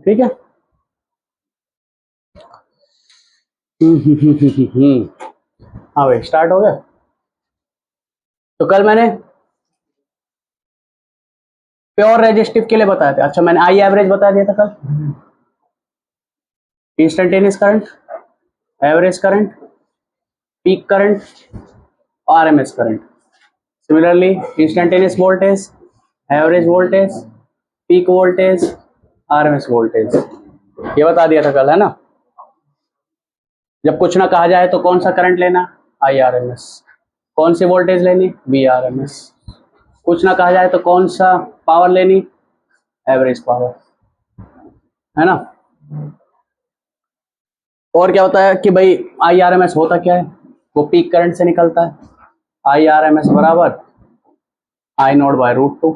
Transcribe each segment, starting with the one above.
ठीक है। हाँ भाई स्टार्ट हो गया। तो कल मैंने प्योर रेजिस्टिव के लिए बताया था। अच्छा मैंने आई एवरेज बता दिया था कल। Instantaneous current, average current, peak current, RMS current. Similarly instantaneous voltage, average voltage, peak voltage, RMS voltage, ये बता दिया था कल, है ना। जब कुछ ना कहा जाए तो कौन सा करंट लेना, आई आर एम एस। कौन सी वोल्टेज लेनी, वी आर एम एस। कुछ ना कहा जाए तो कौन सा पावर लेनी, एवरेज पावर, है ना। और क्या होता है कि भाई आई आर एम एस होता क्या है, वो पीक करंट से निकलता है। आई आर एम एस बराबर I naught by root two.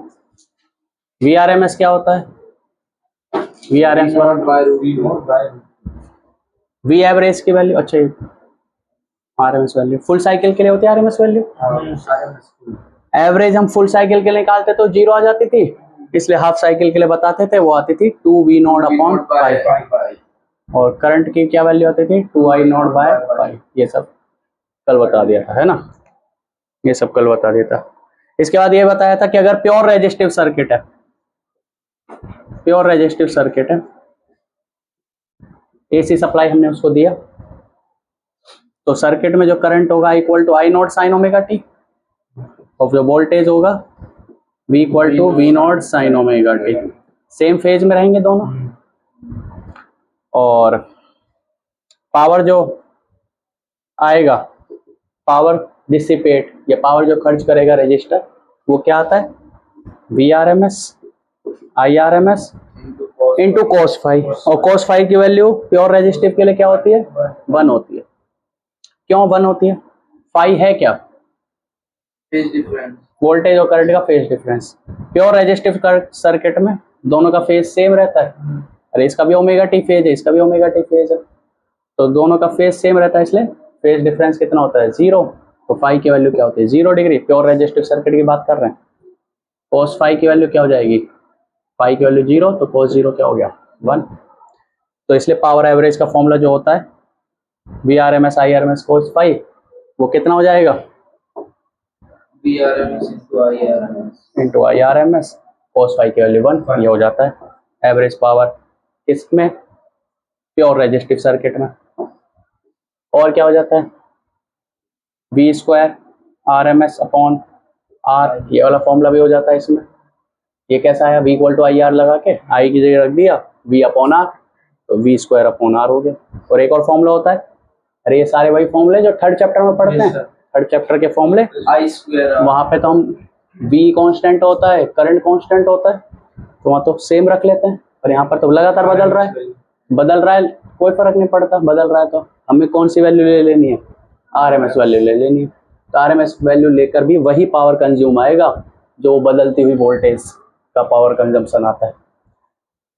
V R M S क्या होता है, वी आर एम एस बराबर वी एवरेज की वैल्यू। अच्छा R M S value full cycle के लिए होती है, R M S value. Average हम फुल साइकिल के लिए निकालते तो जीरो आ जाती थी, इसलिए हाफ साइकिल के लिए बताते थे, वो आती थी 2 वी नॉट अपॉन पाई। और करंट की क्या वैल्यू आती थी, 2 आई नॉट बाय पाई। ये सब कल बता दिया था, है ना, ये सब कल बता दिया था। इसके बाद ये बताया था कि अगर प्योर रेजिस्टिव सर्किट है, प्योर रेजिस्टिव सर्किट है, एसी सप्लाई हमने उसको दिया, तो सर्किट में जो करंट होगा equal to I not sine omega t, और जो वोल्टेज होगा V equal to V not sine omega t. Same phase में रहेंगे दोनों। और पावर जो आएगा, पावर डिसिपेट या पावर जो खर्च करेगा रजिस्टर, वो क्या आता है, V R M S I R M S into cos five. और कॉस फाइव की वैल्यू प्योर रेजिस्टिव के लिए क्या होती है, 1 होती है। क्यों 1 होती है, फाइव है क्या, फेज डिफरेंस, वोल्टेज और करंट का phase difference. Pure resistive circuit में दोनों का फेज सेम रहता है। अरे इसका भी ओमेगा टी फेज है, इसका भी ओमेगा टी फेज है, तो दोनों का फेज सेम रहता है, इसलिए फेज डिफरेंस कितना होता है, 0। तो फाइव की वैल्यू क्या होती है, 0 डिग्री। प्योर रेजिस्टिव सर्किट की बात कर रहे हैं। कोस फाइव की वैल्यू क्या हो जाएगी, फाइव की वैल्यू 0, तो कोस 0 क्या हो गया, 1। तो इसलिए पावर एवरेज का फॉर्मूला जो होता है V R M S I R M S cos five, वो कितना हो जाएगा, V R M S into I R M S cos five की वैल्यू 1, ये हो जाता है एवरेज पावर किसमें, प्योर रेजिस्टिव सर्किट में। और क्या हो जाता है, V square R M S upon R, ये वाला फॉर्मूला भी हो जाता है इसमें। ये कैसा है, V equal to I R लगा के आई की जगह रख दिया वी अपॉन आर, तो वी स्क्वायर अपॉन आर हो गया। और एक और फॉर्मूला होता है, अरे ये सारे वही फॉर्मूले जो थर्ड चैप्टर में पढ़ते हैं, थर्ड चैप्टर के फॉर्मूले, आई स्क्वायर, वहां पे तो हम वी कांस्टेंट होता है, करंट कांस्टेंट होता है, तो वहां तो सेम रख लेते हैं। और यहाँ पर तो लगातार बदल रहा है, कोई फर्क नहीं पड़ता, बदल रहा है तो हमें कौन सी वैल्यू ले लेनी है, आर एम एस वैल्यू ले लेनी है। तो आर एम एस वैल्यू लेकर भी वही पावर कंज्यूम आएगा जो बदलती हुई वोल्टेज का पावर कंजम्पशन आता है।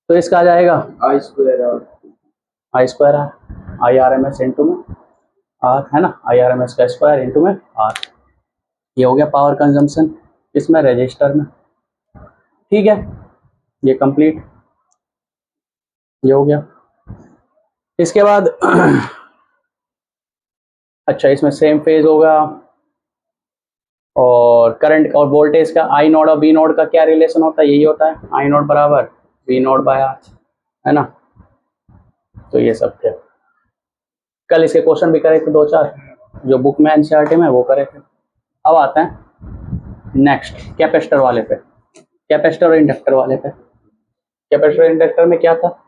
तो इसका आ जाएगा I square I R M S into में आर, है ना, आई आर एम एस का स्क्वायर इंटू में आर। ये हो गया पावर कंजम्पशन इसमें रजिस्टर में। ठीक है, ये कंप्लीट, ये हो गया। इसके बाद अच्छा इसमें सेम फेज होगा, और करंट और वोल्टेज का आई नोड और वी नोड का क्या रिलेशन होता है, यही होता है आई नोड बराबर वी नोड बाय आर, है ना। तो ये सब थे, कल इसके क्वेश्चन भी करे थे 2-4, जो बुक में एनसीईआरटी में वो करे थे। अब आते हैं नेक्स्ट कैपेसिटर वाले पे, कैपेसिटर और इंडक्टर वाले पे। कैपेसिटर इंडक्टर में क्या था,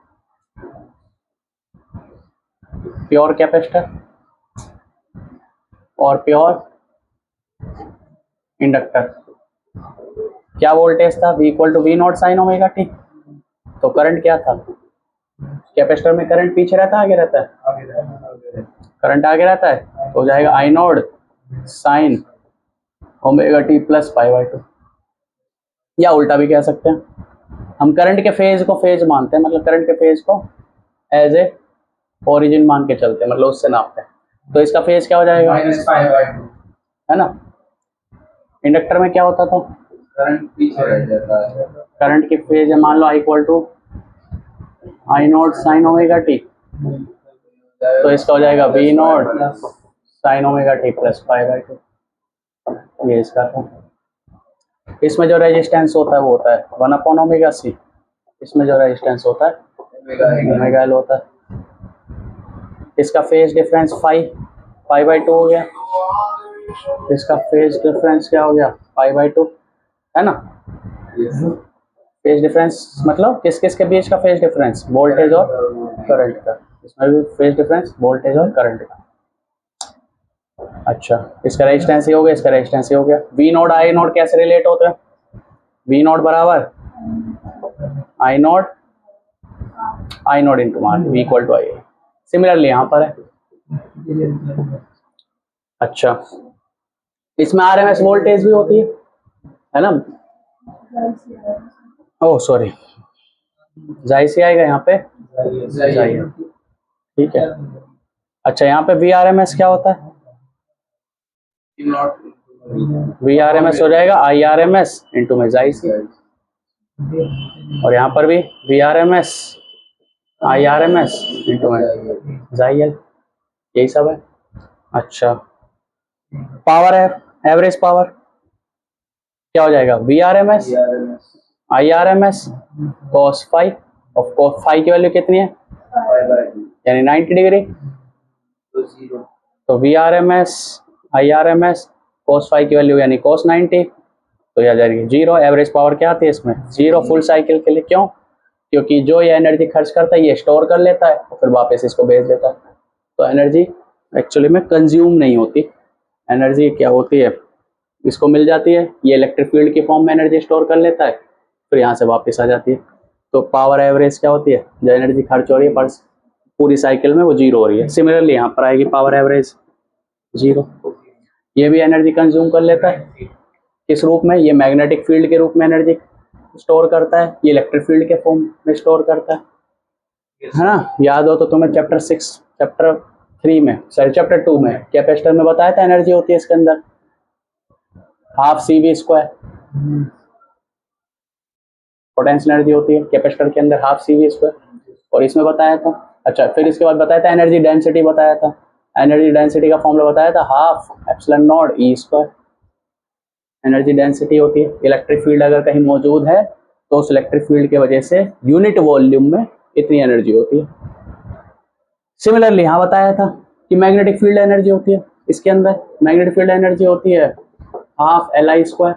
प्योर कैपेसिटर और प्योर इंडक्टर। क्या वोल्टेज था, V equal to V not sine omega T. तो करंट क्या था, कैपेसिटर में करंट पीछे रहता है आगे रहता है, करंट आगे रहता है, तो हो जाएगा I naught sine omega T plus pi by 2। या उल्टा भी कह सकते हैं, हम करंट के फेज को फेज मानते हैं, मतलब करंट के फेज को एज ए ओरिजिन मान के चलते हैं, मतलब उससे नापते हैं। तो इसका फेज क्या हो जाएगा, है ना। इंडक्टर में क्या होता था, करंट पीछे रह जाता है, करंट की फेज है मान लो I equal to I not sine omega T, तो इसका हो जाएगा V not sine omega T plus pi by 2। ये इसका था। इसमें जो रेजिस्टेंस होता है वो होता है 1 अपॉन ओमेगा सी। इसमें जो रेजिस्टेंस होता है ओमेगा एल होता है। इसका फेज डिफरेंस पाई बाई 2 हो गया। इसका फेज डिफरेंस क्या हो गया? पाई बाई 2, है ना। फेज डिफरेंस मतलब किस किस के बीच का फेज डिफरेंस? वोल्टेज और करंट का। इसमें भी फेज डिफरेंस वोल्टेज और करंट का। अच्छा, इसका रेजिस्टेंस ये हो गया, इसका रेजिस्टेंस ये हो गया। वी नॉट आई नॉट कैसे रिलेट होते हैं? वी नॉट बराबर I not into R V equal to I. Similarly यहाँ पर है। अच्छा, इसमें आरएमएस वोल्टेज भी होती है ना। ओह सॉरी, जाई सी आएगा यहाँ पे, जाई, ठीक है। अच्छा, यहाँ पे वी आर एम एस क्या होता है? वी आर एम एस हो जाएगा I R M S into में जाई सी। और यहाँ पर भी V R M S I R M S into में जाई एल, यही सब है। अच्छा, पावर है, एवरेज पावर क्या हो जाएगा? V R M S I R M S cos five. Of course five की वैल्यू कितनी है? यानी 90 डिग्री। तो V R M S I R M S cos five की वैल्यू यानी कॉस 90, तो यह आ जाएगी 0। एवरेज पावर क्या आती है इसमें? 0 फुल साइकिल के लिए। क्यों? क्योंकि जो ये एनर्जी खर्च करता है ये स्टोर कर लेता है और फिर वापस इसको भेज देता है। तो एनर्जी एक्चुअली में कंज्यूम नहीं होती। एनर्जी क्या होती है? इसको मिल जाती है, ये इलेक्ट्रिक फील्ड की फॉर्म में एनर्जी स्टोर कर लेता है, फिर यहाँ से वापस आ जाती है। तो पावर एवरेज क्या होती है? जो एनर्जी खर्च हो रही है पर पूरी साइकिल में वो 0 हो रही है। सिमिलरली यहाँ पर आएगी पावर एवरेज 0। ये भी एनर्जी कंज्यूम कर लेता है, किस रूप में? ये मैग्नेटिक फील्ड के रूप में एनर्जी स्टोर करता है, ये इलेक्ट्रिक फील्ड के फॉर्म में स्टोर करता है ना। याद हो तो तुम्हें चैप्टर 3 में, सॉरी चैप्टर 2 में कैपेसिटर में बताया था एनर्जी होती है इसके अंदर half C V square. Potential energy होती है कैपेसिटर के अंदर हाफ सी वी स्क्वायर, और इसमें बताया था। अच्छा, फिर इसके बाद बताया था एनर्जी डेंसिटी बताया था। एनर्जी डेंसिटी का फॉर्मूला बताया था half epsilon not E square. Energy density होती है इलेक्ट्रिक फील्ड अगर कहीं मौजूद है तो उस इलेक्ट्रिक फील्ड की वजह से यूनिट वॉल्यूम में इतनी एनर्जी होती है। सिमिलरली यहाँ बताया था कि मैग्नेटिक फील्ड एनर्जी होती है, इसके अंदर मैग्नेटिक फील्ड एनर्जी होती है हाफ एल आई स्क्वायर।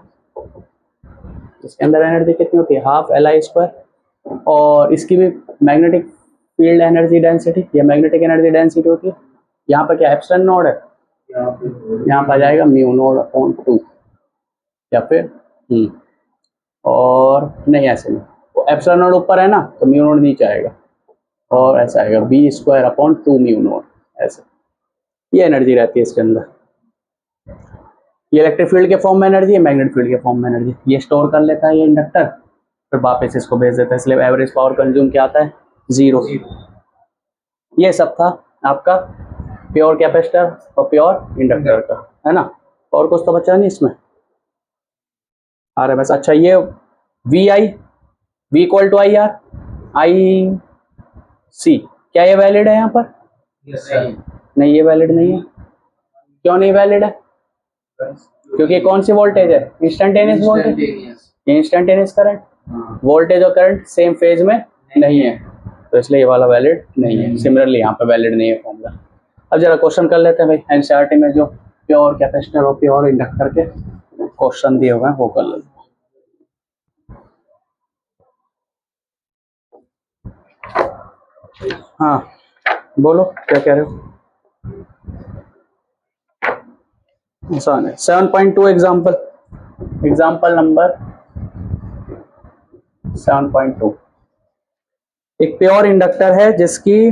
इसके अंदर एनर्जी कितनी होती है? Half L I square. और इसकी भी मैग्नेटिक फील्ड एनर्जी डेंसिटी या मैग्नेटिक एनर्जी डेंसिटी होती है, यहाँ पर क्या एप्सिलॉन नॉट है, यहाँ पर आ जाएगा म्यू नॉट अपॉन 2 या फिर और नहीं ऐसे नहीं, तो एप्सिलॉन नॉट ऊपर है ना तो म्यू नॉट नीचे आएगा और ऐसा आएगा B square upon 2 mu nought. ऐसे ये एनर्जी रहती है इसके अंदर। ये इलेक्ट्रिक फील्ड के फॉर्म में एनर्जी है, मैग्नेटिक फील्ड के फॉर्म में एनर्जी। ये स्टोर कर लेता है ये इंडक्टर, फिर वापस इसको भेज देता है, इसलिए एवरेज पावर कंज्यूम क्या आता है? 0। ये सब था आपका प्योर कैपेसिटर और प्योर इंडक्टर का, है ना। और कुछ तो बचा नहीं इसमें आरएमएस। अच्छा, ये V I V equal to I R I C, क्या ये वैलिड है यहाँ पर? नहीं, ये वैलिड नहीं है। क्यों नहीं वैलिड है? क्योंकि कौन सी वोल्टेज है? Instantaneous voltage, instantaneous current. Voltage और करंट सेम फेज में नहीं है, तो इसलिए ये वाला वैलिड नहीं है। सिमिलरली यहाँ पे वैलिड नहीं है फॉर्मूला। अब जरा क्वेश्चन कर लेते हैं भाई, एनसीईआरटी में जो प्योर कैपेसिटर और प्योर इंडक्टर के क्वेश्चन दिए हुए हैं वो कर लेते हैं। हाँ बोलो, क्या कह रहे हो? आसान है। 7.2 एग्जाम्पल नंबर 7.2। एक प्योर इंडक्टर है जिसकी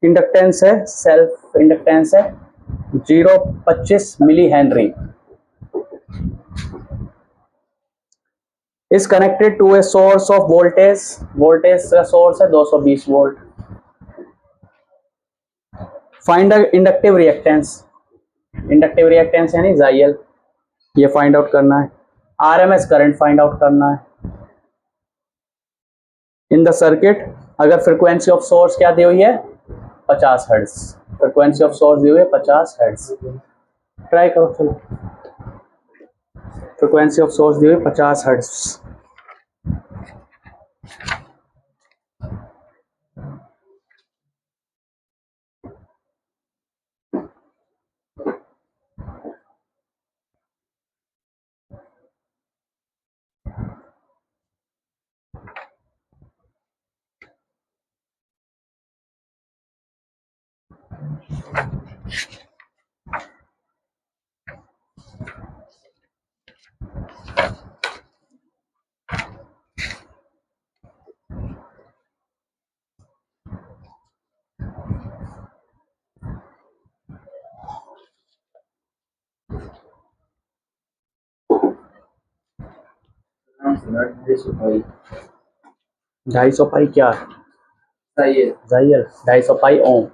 इंडक्टेंस है, सेल्फ इंडक्टेंस है 0.25 milli henry, is connected to a source of voltage का सोर्स है 220 वोल्ट। फाइंड इंडक्टिव रिएक्टेंस यानी ZL, ये फाइंड आउट करना है। आरएमएस करंट फाइंड आउट करना है। इन द सर्किट अगर फ्रिक्वेंसी ऑफ सोर्स क्या दी हुई है 50 हर्ट्ज, फ्रिक्वेंसी ऑफ सोर्स दी हुई है 50 हर्ट्ज, ट्राई करो चलो, फ्रिक्वेंसी ऑफ सोर्स दी हुई 50 हर्ट्ज। ढाई सौ पाई क्या जाइए 250 पाई ओम।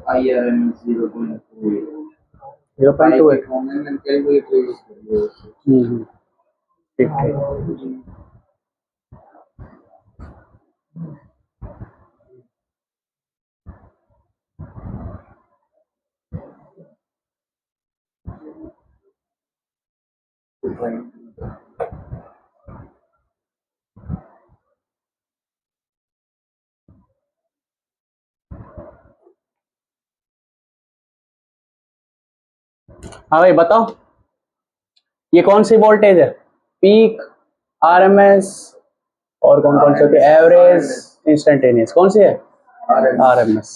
IRM 0.28. 0.28 ठीक है। हाँ भाई बताओ ये कौन सी वोल्टेज है, पीक, आरएमएस और कौन कौन से होते हैं, एवरेज, इंस्टेंटेनियस, कौन सी है आरएमएस।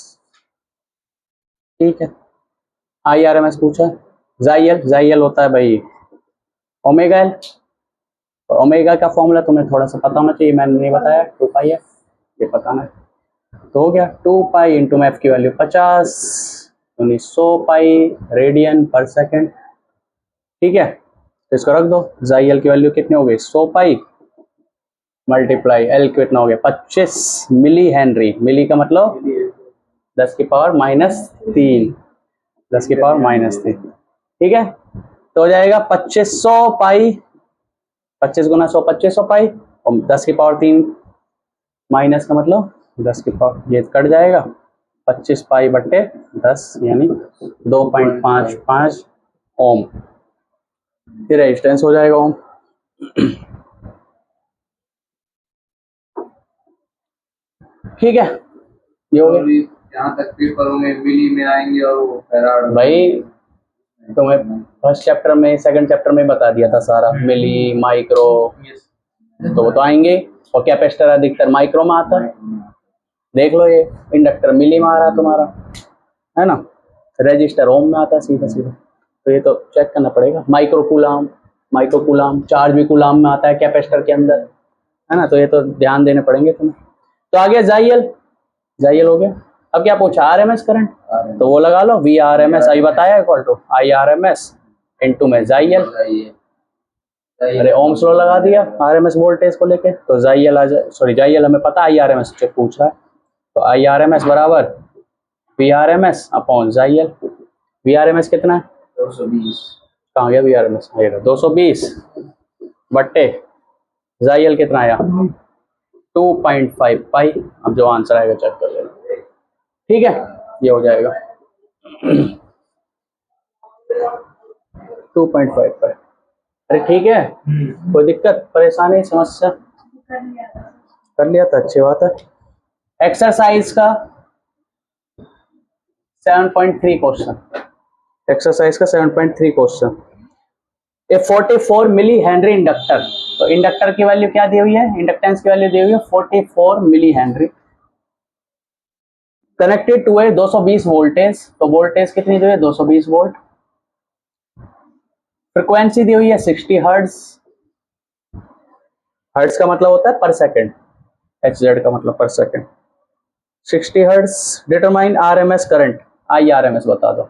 ठीक है, आई आरएमएस पूछा है। जाइयल होता है भाई ओमेगा एल, ओमेगा का फॉर्मूला तुम्हें थोड़ा सा पता होना चाहिए, मैंने नहीं बताया, 2 पाई है, ये बताना है। तो हो गया 2 पाई इंटू में एफ की वैल्यू 50 यानी 100 पाई रेडियन पर सेकेंड। ठीक है, तो इसको रख दो, जाइयल की वैल्यू कितनी हो गई 100 पाई मल्टीप्लाई एल कितना हो गया 25 मिली हेनरी, मिली का मतलब 10 की पावर -3, 10 की पावर -3। ठीक है, तो हो जाएगा 2500 पाई, 25 गुना 100 2500 पाई, और 10 की पावर 3 माइनस का मतलब 10 की पावर, ये कट जाएगा 25 पाई बट्टे 10 यानी 2.55 ओम, फिर रेजिस्टेंस हो जाएगा ओम। ठीक है, ये हो गया। यहाँ तक पेपरों में मिली में आएंगे और वो फैराड भाई तुम्हें फर्स्ट चैप्टर में सेकंड चैप्टर में बता दिया था सारा, मिली माइक्रो तो वो तो आएंगे, और कैपेसिटर अधिकतर माइक्रो में आता है, देख लो ये इंडक्टर मिली में आ रहा तुम्हारा है ना, रजिस्टर ओम में आता है सीधा सीधा, तो ये तो चेक करना पड़ेगा। माइक्रो कूलाम चार्ज भी कूलाम में आता है कैपेसिटर के अंदर है ना, तो ये तो ध्यान देने पड़ेंगे तुम्हें। तो आ गया जाइयल हो गया। अब क्या पूछा आरएमएस करंट, तो वो लगा लो वी आर एम एस, अभी बताया equal to I R M S into में जाइयल, अरे ओम्स लॉ लगा दिया आरएमएस वोल्टेज को लेके, तो जाइयल आ जाए, सॉरी जाइयल हमें पता आई आर एम एस पूछ रहा है, तो आई आर एम एस बराबर V R M S upon जाइयल। वी आर एम एस कितना है 220, कहाँ गया वी आर एम एस, 220 बट्टे जाइयल कितना आया 2.5 पाई। अब जो आंसर आएगा चेक कर लेना। ठीक है, ये हो जाएगा 2.5 पाई। अरे ठीक है, कोई दिक्कत परेशानी समस्या? कर लिया था, अच्छी बात है। एक्सरसाइज का 7.3 क्वेश्चन, एक्सरसाइज का 7.3 क्वेश्चन। ए 44 मिली हेनरी इंडक्टर, तो इंडक्टर की वैल्यू क्या दी हुई है, इंडक्टेंस की वैल्यू दी हुई है 44 milli henry, connected to a 220 voltage, तो वोल्टेज कितनी दी हुई है 220 वोल्ट, फ्रीक्वेंसी दी हुई है 60 हर्ट्ज, हर्ट्ज का मतलब होता है पर सेकंड, HZ का मतलब पर second, 60 hertz. Determine RMS current, IRMS बता दो।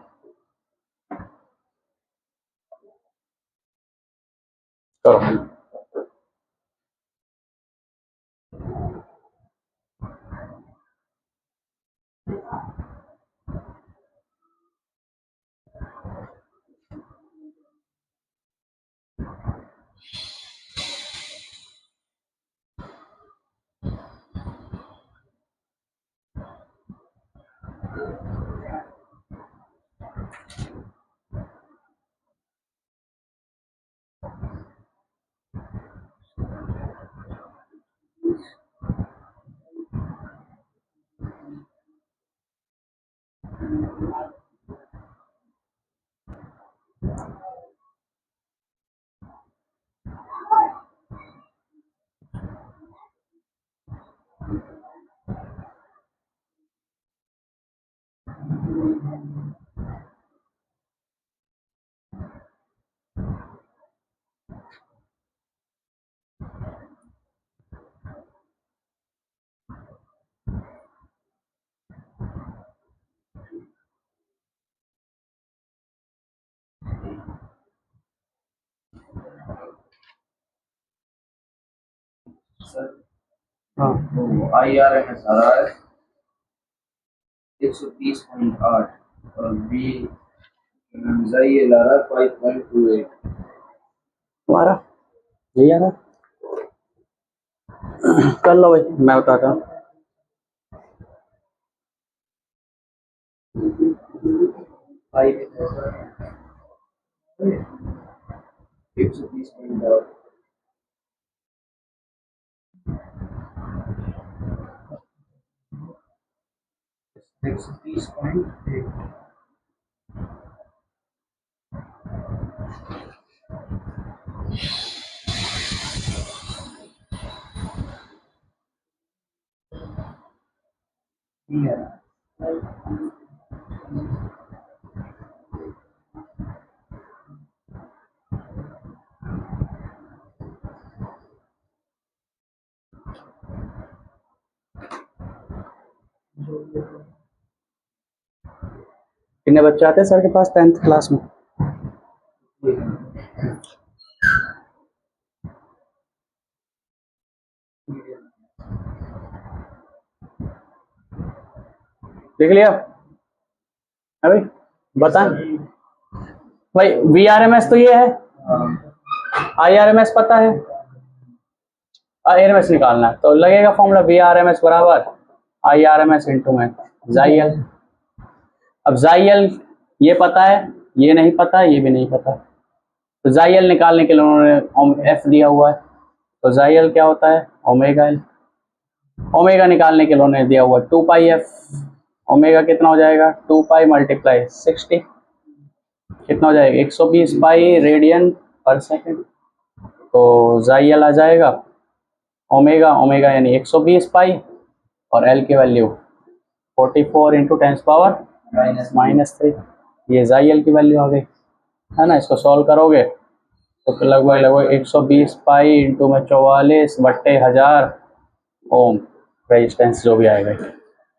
करो। सर हाँ, तो IRMS आ रहा है 130.8 और बी ZIL आ रहा है 5.28। तुम्हारा यही है ना, कर लो भाई, मैं बताता हूँ। 130.8 130.8 है। कितने बच्चे आते हैं सर के पास 10th क्लास में? देख लिया अभी, बताएं भाई। VRMS तो ये है, IRMS पता है, IRMS निकालना है तो लगेगा फॉर्मूला VRMS बराबर IRMS इंटू में ZIL। अब ZIL ये पता है, ये नहीं पता, ये भी नहीं पता, तो ZIL निकालने के लिए उन्होंने F दिया हुआ है, तो ZIL क्या होता है ओमेगा L। ओमेगा निकालने के लिए उन्होंने दिया हुआ है 2 पाई F, ओमेगा कितना हो जाएगा 2 पाई मल्टीप्लाई 60, कितना हो जाएगा 120 पाई रेडियन पर सेकंड, तो ZIL आ जाएगा ओमेगा, ओमेगा यानी 120 पाई और L की वैल्यू 44 इंटू 10 पावर -3, ये ZIL की वैल्यू आ गई है ना। इसको सॉल्व करोगे तो फिर लगभग 120 पाई इंटू में 44/1000 ओम रेजिस्टेंस जो भी आएगा,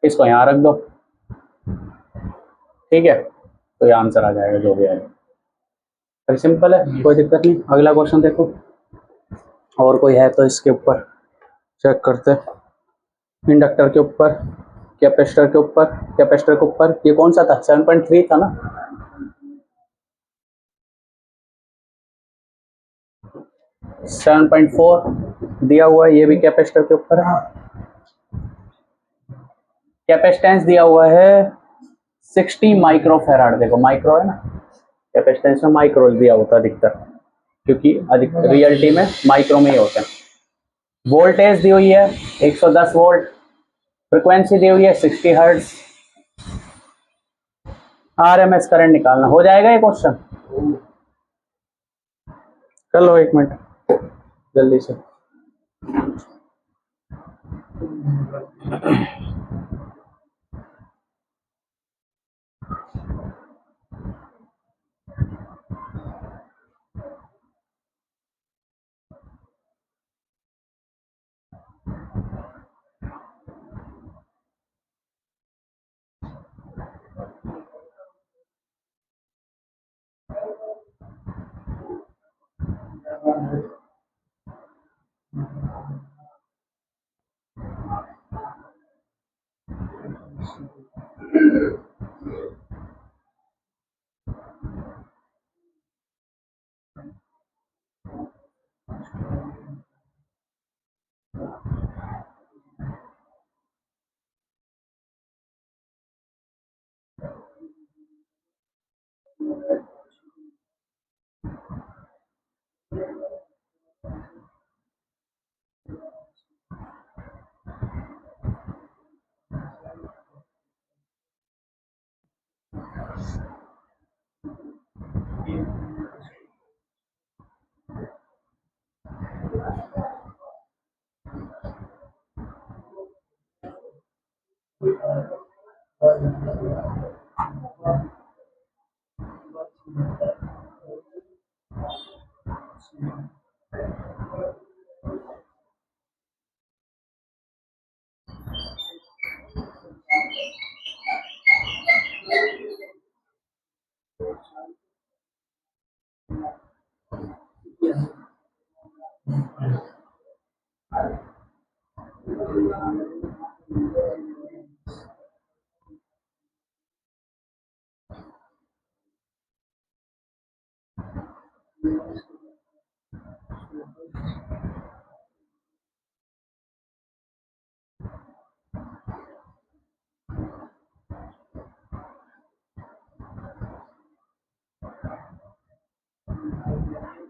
इसको यहाँ रख दो, ठीक है, तो ये आंसर आ जाएगा जो भी आएगा। फिर सिंपल है, कोई दिक्कत नहीं। अगला क्वेश्चन देखो, और कोई है तो इसके ऊपर चेक करते हैं। इंडक्टर के ऊपर, कैपेसिटर के ऊपर, कैपेसिटर के ऊपर ये कौन सा था 7.3 था ना, 7.4 दिया हुआ है, ये भी कैपेसिटर के ऊपर है। कैपेसिटेंस दिया हुआ है 60 माइक्रो फैराड, देखो माइक्रो है ना, कैपेसिटेंस में माइक्रो दिया होता है अधिकतर, क्योंकि अधिक रियलिटी में माइक्रो में ही होते हैं। वोल्टेज दी हुई है 110 वोल्ट, फ्रिक्वेंसी दी हुई है 60 हर्ट्ज, आरएमएस करंट निकालना। हो जाएगा ये क्वेश्चन? कर लो 1 मिनट जल्दी से।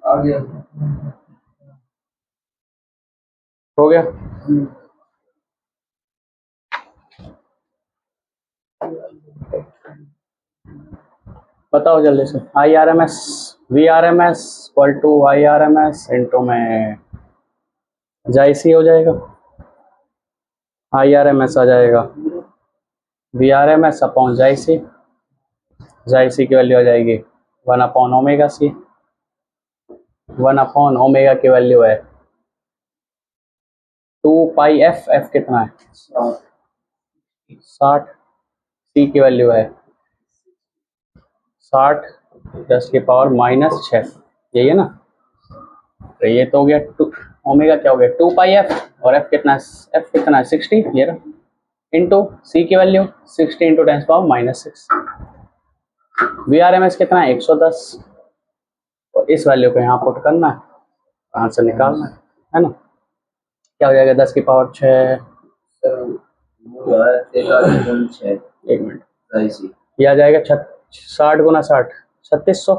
आ गया। हो गया? बताओ जल्दी से। I R M S V R M S equal to I R M S into में जायसी हो जाएगा। आई आर एम एस आ जाएगा V R M S upon जायसी। जायसी की वैल्यू आ जाएगी 1 upon omega C. 1 upon omega की वैल्यू है 2 पाई एफ। एफ कितना है? 60। सी की वैल्यू है 60 10⁻⁻⁶। यही है ना? तो ये तो हो गया 2 ओमेगा क्या हो गया 2 पाई एफ, और एफ कितना है? एफ कितना है 60 ये रहा, इंटू सी की value 60 into 10⁻⁻⁶। V R M S कितना है 110, और इस वैल्यू को यहाँ पुट करना है, आंसर निकालना है ना? क्या हो जाएगा 10⁻6। एक मिनट, ये आ जाएगा 60 गुना 60 3600,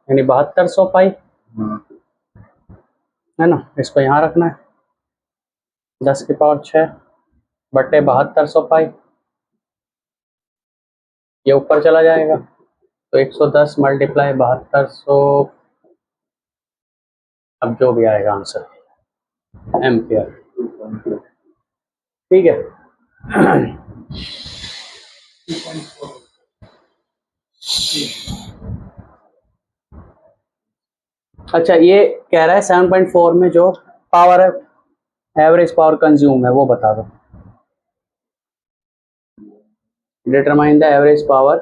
यानी 7200 पाई है ना? इसको यहाँ रखना है 10⁻6 बटे 7200 पाई। ये ऊपर चला जाएगा तो 110 मल्टीप्लाई 7200, अब जो भी आएगा आंसर एम्पियर। ठीक है। अच्छा, ये कह रहा है 7.4 में जो पावर है, एवरेज पावर कंज्यूम है, वो बता दो। Determine the average power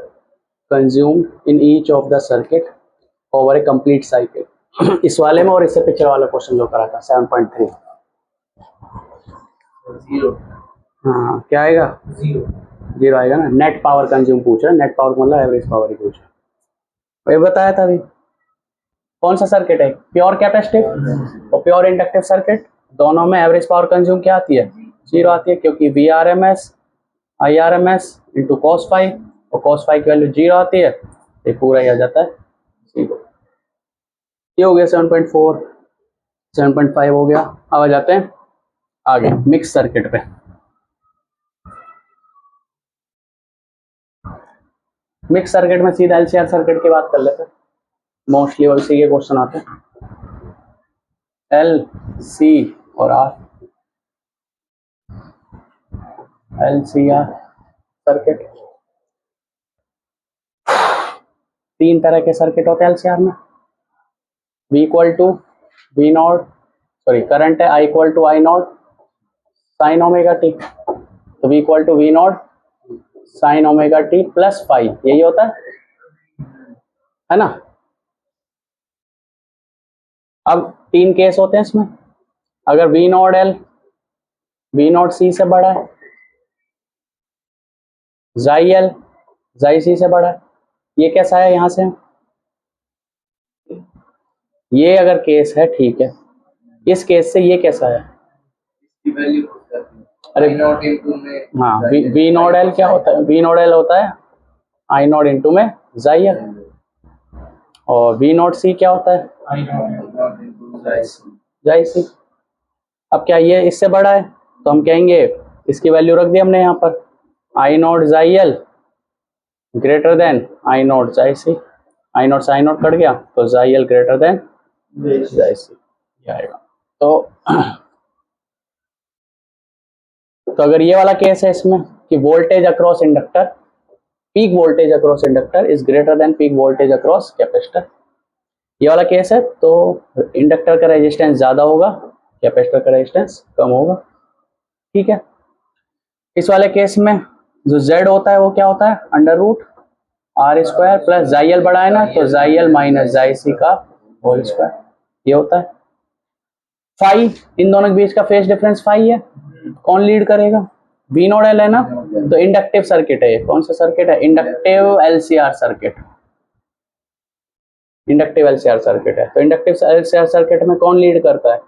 consumed in each of the circuit over A complete cycle. इस वाले में और इससे पिछले वाला क्वेश्चन जो करा था 7.3। 0। हाँ, क्या आएगा? 0 आएगा ना। नेट पावर कंज्यूम पूछ रहा है, नेट पावर मतलब एवरेज पावर ही पूछ रहा है। ये बताया था अभी। कौन सा सर्किट है? प्योर कैपेसिटिव और प्योर इंडक्टिव सर्किट, दोनों में एवरेज पावर कंज्यूम क्या आती है? 0 आती है, क्योंकि V R M S I R M S into cos phi, और कॉस फाई की वैल्यू 0 आती है, ये पूरा ही आ जाता है 0। ये हो गया 7.4, 7.5 हो गया। अब आ जाते हैं आगे मिक्स सर्किट पे। मिक्स सर्किट में सीधा एलसीआर सर्किट की बात कर लेते हैं, मोस्टली उसी के क्वेश्चन आते हैं। एल सी और R, L C R circuit, तीन तरह के सर्किट होते हैं एलसीआर में। V equal to V nought, sorry current है I equal to I not sine omega T, तो V equal to V not sine omega T plus five, यही होता है ना। अब तीन केस होते हैं इसमें, अगर V not L V not C से बड़ा है, जाई L जाई C से बड़ा है, ये कैसा है यहां से, ये अगर केस है ठीक है, इस केस से ये कैसा है, इसकी वैल्यू पुट करते हैं। अरे I नॉट इनटू में हाँ, वी नॉट एल क्या होता है, वी नॉट एल होता है आई नॉट इंटू में जाई एल, और वी नॉट सी क्या होता है I नॉट इनटू जाई सी। अब क्या ये इससे बड़ा है, तो हम कहेंगे इसकी वैल्यू रख दी हमने यहाँ पर, I nought xi L greater than I nought xi C, I not से आई नॉट कट गया तो जाई एल ग्रेटर देन जाई सी आएगा। तो अगर ये वाला केस है इसमें कि voltage across inductor, peak voltage across inductor is greater than peak voltage across capacitor, ये वाला केस है, तो इंडक्टर का रेजिस्टेंस ज्यादा होगा, कैपेसिटर का रेजिस्टेंस कम होगा, ठीक है। इस वाले केस में जो Z होता है वो क्या होता है, under root R square plus xi L बड़ा है ना, तो जाई एल माइनस जाई सी का होल स्क्वायर, ये होता है। फाई, इन दोनों के बीच का फेज डिफरेंस फाई है, कौन लीड करेगा, वी नॉट एल है ना, तो इंडक्टिव सर्किट है ये, कौन सा सर्किट है, inductive LCR circuit, inductive LCR circuit है। तो इंडक्टिव एलसीआर सर्किट में कौन लीड करता है,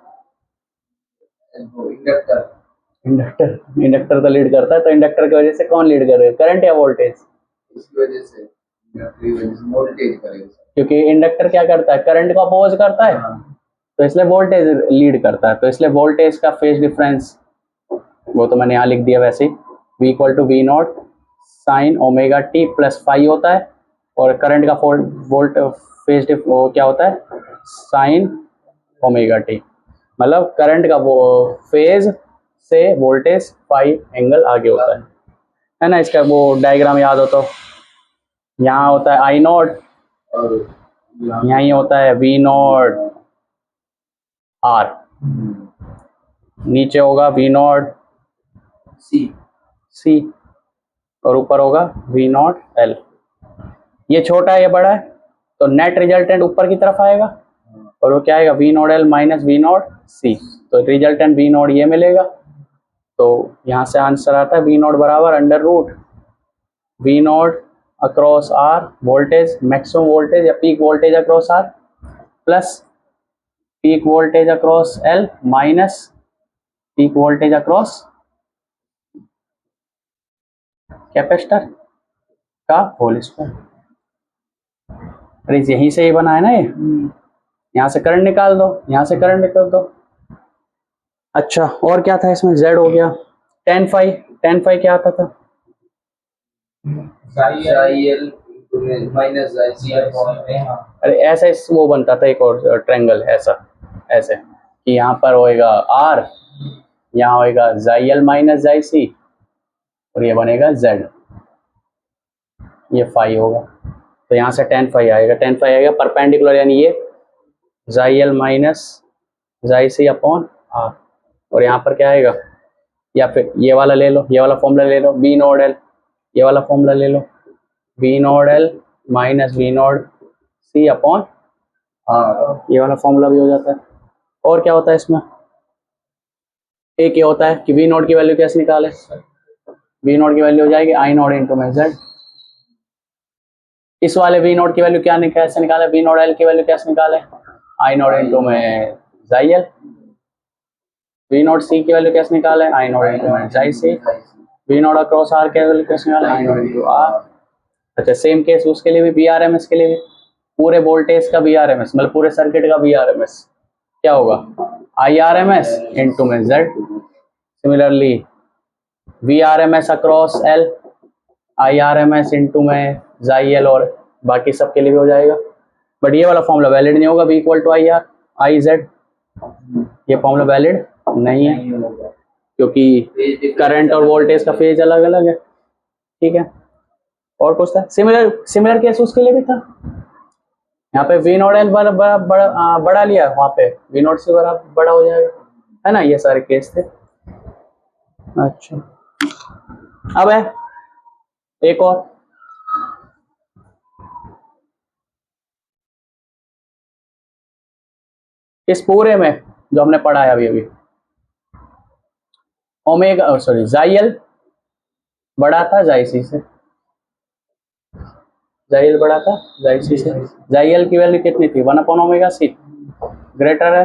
इंडक्टर, इंडक्टर, इंडक्टर तो लीड करता है, तो इंडक्टर की वजह से कौन लीड करेगा, करंट या वोल्टेज, इसकी वजह से वोल्टेज करेगा, क्योंकि इंडक्टर क्या करता है, करंट को अपोज करता है, तो इसलिए वोल्टेज लीड करता है, तो इसलिए वोल्टेज का फेज डिफरेंस वो तो मैंने यहाँ लिख दिया वैसे ही, V equal to V not sine omega T plus five होता है, और करंट का वोल्ट फेज वो क्या होता है, साइन ओमेगा टी, मतलब करंट का वो फेज से वोल्टेज फाइव एंगल आगे होता है ना। इसका वो डायग्राम याद हो तो, यहाँ होता है आई नॉट और यहाँ ये होता है वी नॉट आर, नीचे होगा वी नॉट सी और ऊपर होगा वी नॉट एल, ये छोटा है ये बड़ा है, तो नेट रिजल्टेंट ऊपर की तरफ आएगा, और वो क्या आएगा, V naught L minus V naught C, तो रिजल्टेंट वी नॉट ये मिलेगा, तो यहाँ से आंसर आता है वी नॉट बराबर under root V naught across R voltage, maximum voltage या peak voltage across R plus peak voltage across L minus peak voltage across capacitor का होल स्क्वायर। अरे यहीं से ही बना है ना ये, यहाँ से करंट निकाल दो, यहाँ से करंट निकाल दो। अच्छा और क्या था इसमें, Z हो गया, tan फाई, tan फाई क्या आता था, माइनस अरे ऐसा इस वो बनता था एक और ट्रायंगल ऐसा, ऐसे कि यहाँ पर होएगा R, यहाँ होएगा जाई एल माइनस जाई सी, और ये बनेगा Z, ये फाई होगा, तो यहाँ से tan फाई आएगा, tan फाई आएगा परपेंडिकुलर, यानी ये जाई एल माइनस जाई सी अपॉन R, और यहाँ पर क्या आएगा, या फिर ये वाला ले लो, ये वाला फॉर्मूला ले लो, वी नॉट एल, ये वाला फॉर्मूला ले लो, V naught L minus V naught C upon R, ये वाला फॉर्मूला भी हो जाता है। और क्या होता है इसमें, एक ये होता है कि वी नॉट की वैल्यू कैसे निकाले, वी नॉट की वैल्यू हो जाएगी आई नॉट इंटू में जेड, इस वाले वी नॉट की वैल्यू क्या कैसे निकाले, वी नॉट एल की वैल्यू कैसे निकाले, आई नॉट इंटू में जाई एल, वी नॉट सी की वैल्यू कैसे निकाले, आई नॉट इंटू में xi C, we naught across are की वैल्यू कैसे निकाले, आई नॉट इंटू आर। अच्छा सेम केस उसके लिए भी, वी आर एम एस के लिए भी, पूरे वोल्टेज का VRMS, मतलब पूरे सर्किट का VRMS क्या होगा, IRMS इंटू में Z। Similarly VRMS across L, IRMS into में XIL, और बाकी सब के लिए भी हो जाएगा। बट ये वाला फॉर्मूला वैलिड नहीं होगा, V equal to IR IZ, ये फॉर्मूला वैलिड नहीं है क्योंकि करंट और वोल्टेज का फेज अलग अलग है। ठीक है, और कुछ था सिमिलर केस उसके लिए भी था। यहाँ पे V नोट L बड़ा लिया, वहाँ पे V नोट से बड़ा हो जाएगा, है ना, ये सारे केस थे। अच्छा, अब है एक और, इस पूरे में जो हमने पढ़ा है अभी ओमेगा सॉरी XIL बड़ा था XIC से, XIL बड़ा था XIC से। XIL की वैल्यू कितनी थी, 1/ωc, ग्रेटर है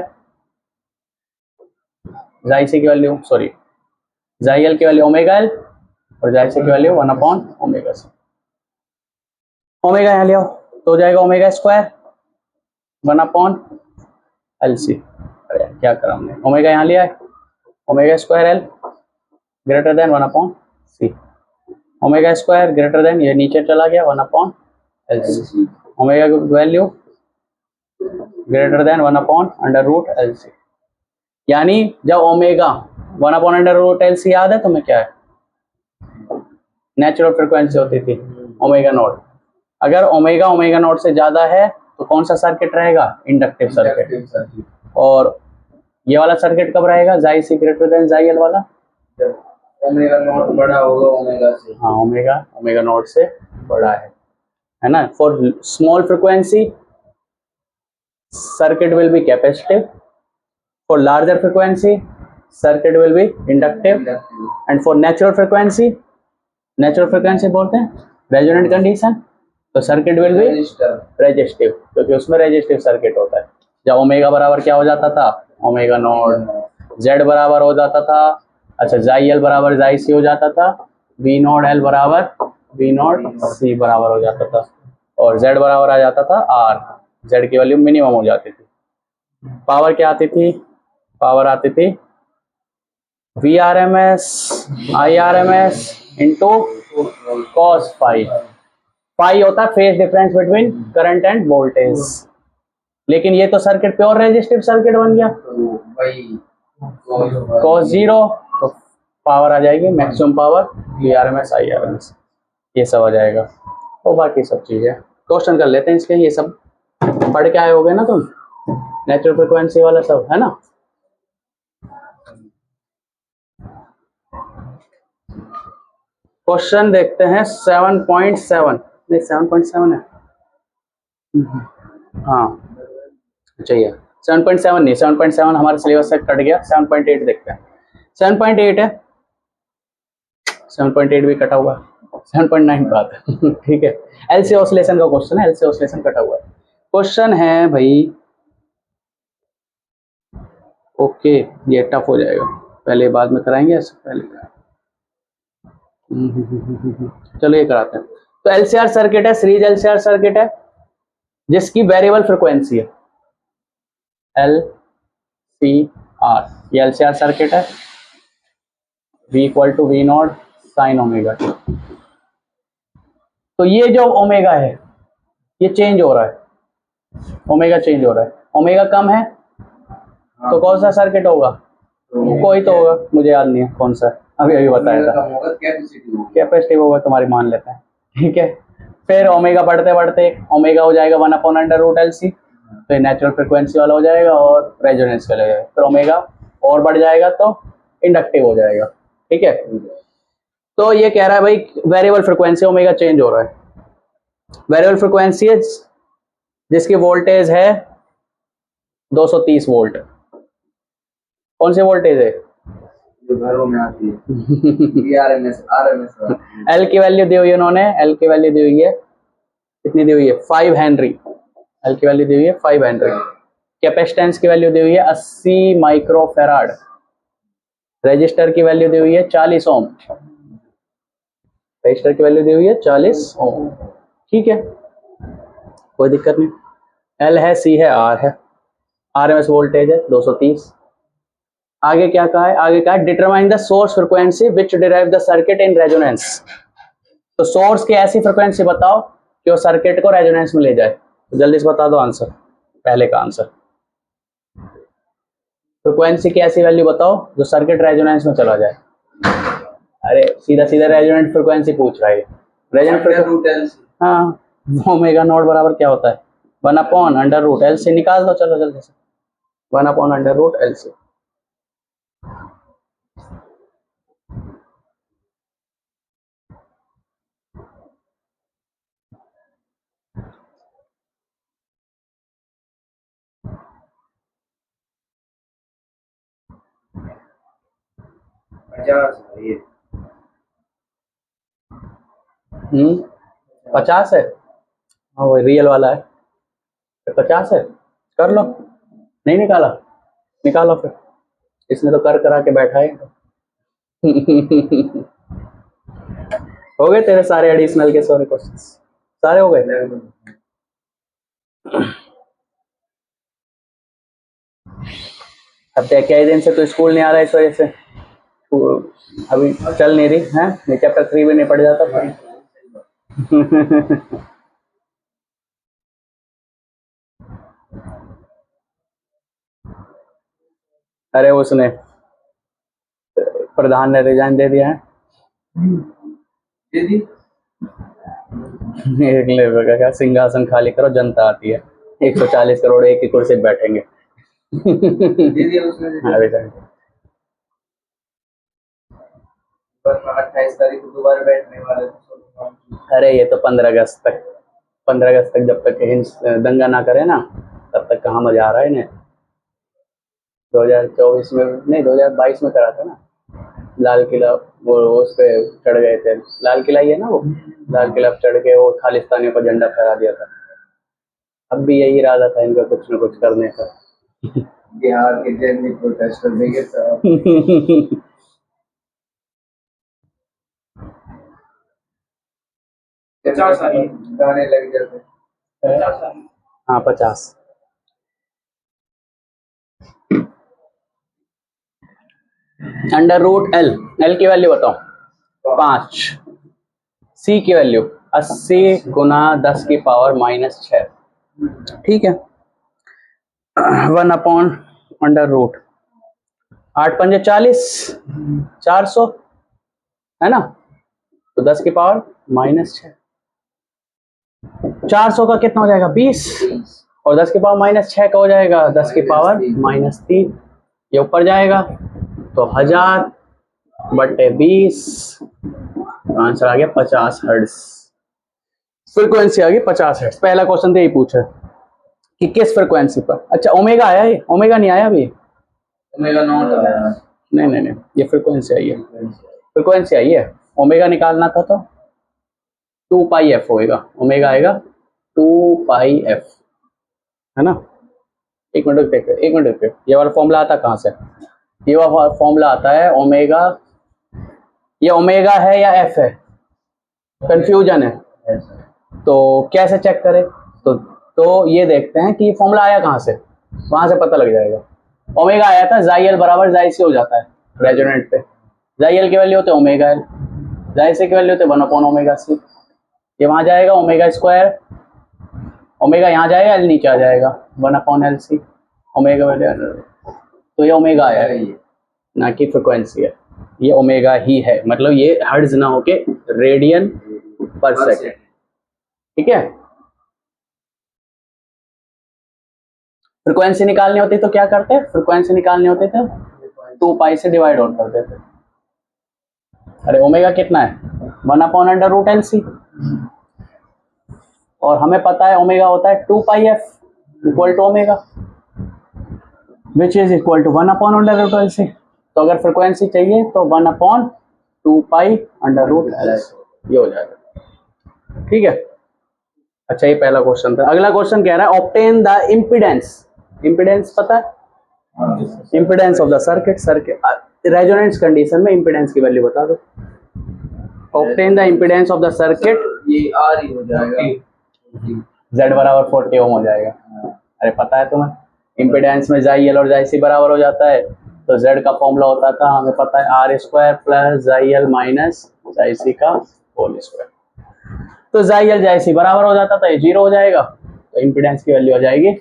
XIC की वैल्यू, सॉरी XIL की वैल्यू ω L और XIC की वैल्यू 1/ωc। ओमेगा यहाँ ले आओ तो हो जाएगा ω² 1/LC। अरे क्या करा हमने, ओमेगा यहाँ लिया है, ω² L greater than 1/C, ω² greater than, ये नीचे चला गया 1/LC, ओमेगा की वैल्यू ग्रेटर देन 1/√LC। यानी जब ओमेगा 1/√LC याद है तुम्हें, क्या है, नेचुरल फ्रीक्वेंसी होती थी ओमेगा नॉट। अगर ओमेगा नॉट से ज्यादा है तो कौन सा सर्किट रहेगा, इंडक्टिव सर्किट। और ये वाला सर्किट कब रहेगा, XIC ग्रेटर देन XIL वाला, ओमेगा नॉट बड़ा होगा ओमेगा से। हाँ, ओमेगा नॉट से बड़ा है ना। For small frequency circuit will be capacitive, for larger frequency circuit will be inductive, and for natural frequency बोलते हैं रेजोनेंट कंडीशन, तो सर्किट विल बी रेजिस्टिव, क्योंकि उसमें रेजिस्टिव सर्किट होता है। जब ओमेगा बराबर क्या हो जाता था, ओमेगा नॉट, Z बराबर हो जाता था, अच्छा XIL बराबर XIC हो जाता था, V नॉट L बराबर V नॉट C बराबर हो जाता था, और Z बराबर आ जाता था R, Z की वैल्यू मिनिमम हो जाती थी। पावर क्या आती थी, पावर आती थी VRMS IRMS into cos phi. Phi होता है phase difference between current and voltage, लेकिन ये तो सर्किट प्योर रेजिस्टिव सर्किट बन गया, cos 0, तो पावर आ जाएगी मैक्सिमम पावर VRMS IRMS, ये सब आ जाएगा। और बाकी सब चीजें क्वेश्चन कर लेते हैं इसके, ये सब पढ़ के आए होगे ना तुम, नेचुरल फ्रीक्वेंसी वाला सब है ना। क्वेश्चन देखते हैं 7.7, नहीं 7.7 है, हाँ चाहिए 7.7 नहीं, 7.7 हमारे सिलेबस से कट गया, 7.8 देखते हैं। 7.8 है, 7.8 भी कटा हुआ है, 7.9 बात है ठीक है, एलसी ऑसिलेशन का क्वेश्चन है, एलसी ऑसिलेशन कटा हुआ है। क्वेश्चन है भाई, ओके ये टफ हो जाएगा, पहले बाद में कराएंगे, ऐसे पहले चलो ये कराते हैं। तो एलसीआर सर्किट है, सीरीज एलसीआर सर्किट है जिसकी वेरिएबल फ्रीक्वेंसी है एल सी आर, ये एलसीआर सर्किट है, V equal to V nought sine omega T. तो ये जो ओमेगा है ये चेंज हो रहा है, ओमेगा चेंज हो रहा है, ओमेगा कम है तो कौन सा सर्किट होगा, कोई तो होगा, मुझे याद नहीं है कौन सा, अभी बताया था, कैपेसिटिव होगा तुम्हारी मान लेते हैं, ठीक है। फिर ओमेगा बढ़ते बढ़ते ओमेगा हो जाएगा 1/√LC, तो नेचुरल फ्रीक्वेंसी वाला हो जाएगा और रेजोनेंस वाला हो जाएगा, फिर ओमेगा और बढ़ जाएगा तो इंडक्टिव हो जाएगा, ठीक है। तो ये कह रहा है भाई वेरिएबल फ्रीक्वेंसी ओमेगा चेंज हो रहा है, वेरिएबल फ्रीक्वेंसी है जिसकी वोल्टेज है 230 वोल्ट, कौन सी वोल्टेज है, घरों में आती है RMS। एल की वैल्यू दी हुई है उन्होंने, एल की वैल्यू दी हुई है, कितनी दी हुई है 5 हेनरी, एल की वैल्यू दी हुई है 5 हेनरी, कैपेसिटेंस की वैल्यू दी हुई है 80 माइक्रोफेराड, रजिस्टर की वैल्यू दी हुई है 40 ओम, रजिस्टर की वैल्यू दी हुई है 40 ओम, ठीक है। कोई दिक्कत नहीं। एल है, सी है, आर है, आरएमएस वोल्टेज है 230। आगे क्या कहा है, आगे कहा है determine the source frequency which derive the circuit in resonance. तो सोर्स की ऐसी फ्रीक्वेंसी बताओ कि वो सर्किट को रेजोनेंस में ले जाए। तो जल्दी से बता दो आंसर, पहले का आंसर। फ्रीक्वेंसी की ऐसी वैल्यू बताओ जो सर्किट रेजोनेंस में चला जाए। अरे सीधा सीधा रेजोनेंट फ्रीक्वेंसी पूछ रहा है। रेजोनेंट फ्रीक्वेंसी, हाँ, ओमेगा नॉट बराबर क्या होता है, 1/√LC। निकाल दो चलो जल्दी से, 1/√LC। ये 50 है, हाँ वो रियल वाला है। तो 50 है, कर लो। नहीं निकाला, निकालो फिर, इसने तो कर करा के बैठा है। हो गए तेरे सारे एडिशनल के सारे क्वेश्चंस, सारे हो गए। अब क्या दिन से तो स्कूल नहीं आ रहा है, इस वजह से अभी चल नहीं रही है। नहीं चैप्टर 3 भी नहीं पढ़ जाता फिर। अरे उसने प्रधान ने रिजाइन दे दिया है। दीदी एक लेवल का क्या, सिंहासन खाली करो जनता आती है, 140 करोड़ एक ही कुर्सी पे बैठेंगे। दीदी उसने अरे सर, बस 28 तारीख को दोबारा बैठने वाले थे। अरे ये तो 15 अगस्त तक, 15 अगस्त तक जब तक दंगा ना करे ना तब तक कहाँ मजा आ रहा है इन्हें। 2024 में नहीं, 2022 में करा था ना लाल किला, वो उस पे चढ़ गए थे। लाल किला ही है ना वो, लाल किला पे चढ़ के वो खालिस्तानियों का झंडा फहरा दिया था। अब भी यही इरादा था इनका कुछ न कुछ करने का। बिहार के जेल में प्रोटेस्ट कर देंगे सब। गाने लग जाते। हाँ 50। √L, L की वैल्यू बताओ 5, C की वैल्यू 80 गुना 10 की पावर -6। ठीक है, 1/√, 8 पंजे 40, 400 है ना। तो 10 की पावर -6, 400 का कितना हो जाएगा 20, और 10 की पावर -6 का हो जाएगा 10 की पावर -3। ये ऊपर जाएगा तो 1000/20, आंसर आ गया 50 हर्ट्ज। फ्रीक्वेंसी आ गई 50 हर्ट्ज। पहला क्वेश्चन तो यही पूछा कि किस फ्रीक्वेंसी पर। अच्छा ओमेगा आया, ये ओमेगा नहीं आया अभी, ओमेगा नॉट आया। नहीं नहीं नहीं, ये फ्रीक्वेंसी आई है, फ्रीक्वेंसी आई है। ओमेगा निकालना था तो 2πf होएगा, ओमेगा आएगा 2πf, है ना। एक मिनट देखो, एक मिनट देखो, ये वाला फॉर्मूला आता कहाँ से, ये वाला फॉर्मूला आता है ओमेगा, ये ओमेगा है या एफ है, कंफ्यूजन है। तो कैसे चेक करें, तो ये देखते हैं कि ये फॉर्मूला आया कहाँ से, वहां से पता लग जाएगा। ओमेगा आया था जाई एल बराबर जाई सी हो जाता है रेजोनेंट पे, जाई एल की वैल्यू होते ओमेगा एल, जाई सी की वैल्यू होते 1/ओमेगा सी। ये वहां जाएगा ओमेगा स्क्वायर, ओमेगा यहाँ जाएगा, एल नीचे आ जाएगा 1/LC ओमेगा वैल्यू। तो ये ओमेगा आया है, ना कि फ्रिक्वेंसी है, ये ओमेगा ही है, मतलब ये हर्ट्ज ना होके रेडियन पर सेकेंड। ठीक है, फ्रिक्वेंसी निकालनी होती तो क्या करते, फ्रिक्वेंसी निकालनी होती तो 2π से डिवाइड आउट कर देते। अरे ओमेगा कितना है 1/√LC, और हमें पता है ओमेगा होता है 2πf equal to omega which is equal to 1/√LC। तो अगर फ्रिक्वेंसी चाहिए तो 1/2π√LC ये हो जाएगा। ठीक है, अच्छा ये पहला क्वेश्चन था। अगला क्वेश्चन कह रहा है ऑब्टेन द इम्पीडेंस, इम्पीडेंस पता है, impedance of the circuit resonance condition में इम्पीडेंस की वैल्यू बता दो। Obtain the impedance of the circuit, ये आर ही हो जाएगा Z बराबर 40 ओम हो जाएगा। अरे पता है तुम्हें, इम्पिडेंस में जाई एल और जाई सी बराबर हो जाता है, तो Z का फॉर्मूला होता था, हमें पता है are square plus xi L minus जाई सी का होल स्क्वायर। तो जाई एल जाई सी बराबर हो जाता था, ये 0 हो जाएगा, तो इम्पिडेंस की वैल्यू हो जाएगी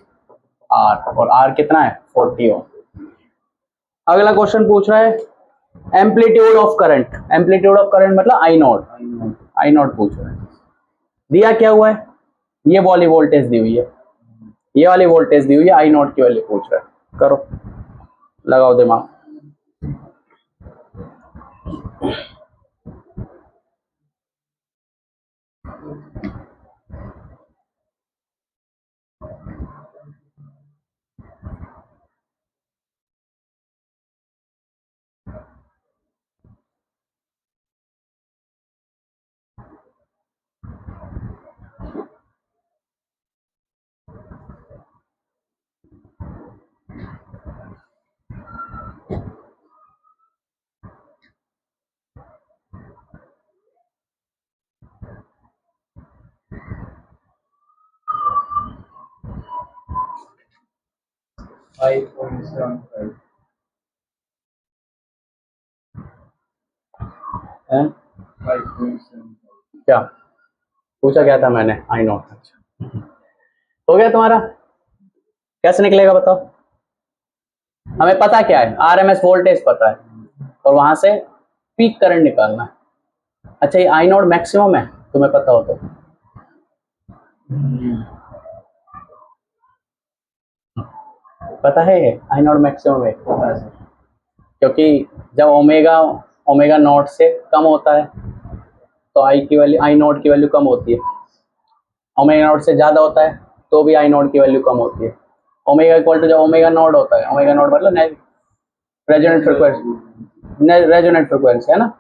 R, और R कितना है 40 ओम। अगला क्वेश्चन पूछ रहा है amplitude of current, amplitude of current मतलब आई नोट, आई नोट पूछ रहा है। दिया क्या हुआ है, ये वाली वोल्टेज दी हुई है, ये वाली वोल्टेज दी हुई है, आई नोट की वैल्यू पूछ रहा है, करो लगाओ दिमाग। हैं? क्या पूछा क्या था मैंने, आई नोट। अच्छा हो गया तुम्हारा, कैसे निकलेगा बताओ। हमें पता क्या है, आरएमएस वोल्टेज पता है, और वहां से पीक करंट निकालना है। अच्छा ये आई नोट मैक्सिमम है, तुम्हें पता हो तो। पता है ये आई नोट मैक्सिमम है, क्योंकि जब ओमेगा ओमेगा नॉट से कम होता है तो आई की वैल्यू, आई नोट की वैल्यू कम होती है। ओमेगा नॉट से ज्यादा होता है तो भी आई नोट की वैल्यू कम होती है। ओमेगा इक्वल टू जब ओमेगा नॉट होता है, ओमेगा नॉट मतलब रेजोनेंट फ्रीक्वेंसी, रेजोनेंट फ्रीक्वेंसी है ना,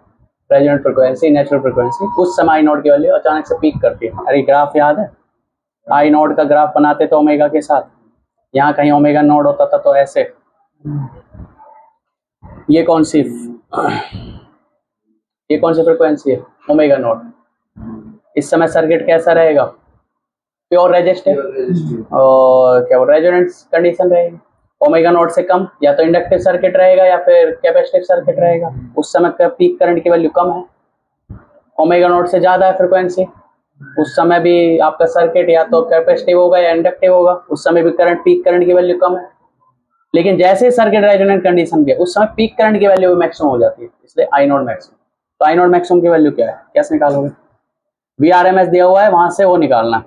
रेजोनेंट फ्रीक्वेंसी, नेचुरल फ्रीक्वेंसी, उस समय आई नोट की वैल्यू अचानक से पीक करती है। अरे ग्राफ याद है, आई नोट का ग्राफ बनाते तो ओमेगा के साथ, यहाँ कहीं ओमेगा नोट होता था तो ऐसे, ये कौन सी, ये कौन सी फ्रीक्वेंसी है, ओमेगा नोट। इस समय सर्किट कैसा रहेगा, प्योर रेजिस्टिव, और क्या रेजोनेंस कंडीशन रहेगी। ओमेगा नोट से कम या तो इंडक्टिव सर्किट रहेगा या फिर कैपेसिटिव सर्किट रहेगा, उस समय का पीक करंट की वैल्यू कम है। ओमेगा नोट से ज्यादा है फ्रीक्वेंसी, उस समय भी आपका सर्किट या तो कैपेसिटिव होगा या इंडक्टिव होगा, उस समय भी करंट, पीक करंट की वैल्यू कम है। लेकिन जैसे ही सर्किट रेजोनेंट कंडीशन के उस समय पीक करंट की वैल्यू मैक्सिमम हो जाती है, इसलिए आई नोट मैक्सिमम। तो आई नोट मैक्सिमम की वैल्यू क्या है, कैसे निकालोगे, वी आर एम एस दिया हुआ है वहां से वो निकालना।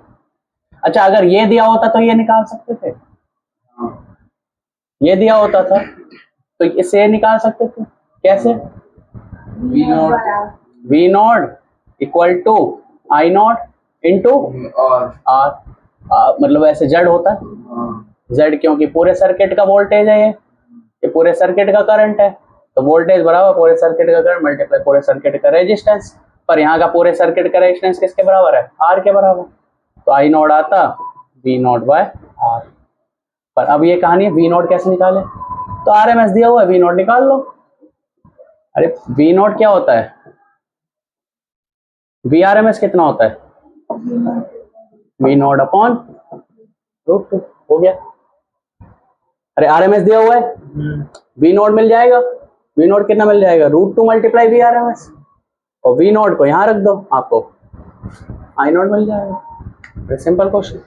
अच्छा अगर ये दिया होता तो ये निकाल सकते थे, ये दिया होता था तो इससे ये निकाल सकते थे, कैसे, V nought equal to I not into R, मतलब ऐसे जेड होता है, जेड क्योंकि पूरे सर्किट का वोल्टेज है, ये पूरे सर्किट का करंट है, तो वोल्टेज बराबर पूरे सर्किट का करंट मल्टीप्लाई पूरे सर्किट का रेजिस्टेंस। पर यहाँ का पूरे सर्किट का रेजिस्टेंस किसके बराबर है, आर के बराबर, तो आई नॉट आता वी नॉट बाय आर। पर अब ये कहानी है वी नॉट कैसे निकाले, तो आर एम एस दिया हुआ है, वी नॉट निकाल लो। अरे वी नॉट क्या होता है, वी आर एम एस कितना होता है, V nought upon root two, हो गया। अरे आर एम एस दिया हुआ है, वी नॉट मिल जाएगा, वी नॉट कितना मिल जाएगा, root two multiply V R M S, और वी नॉट को यहां रख दो, आपको आई नॉट मिल जाएगा। Simple question.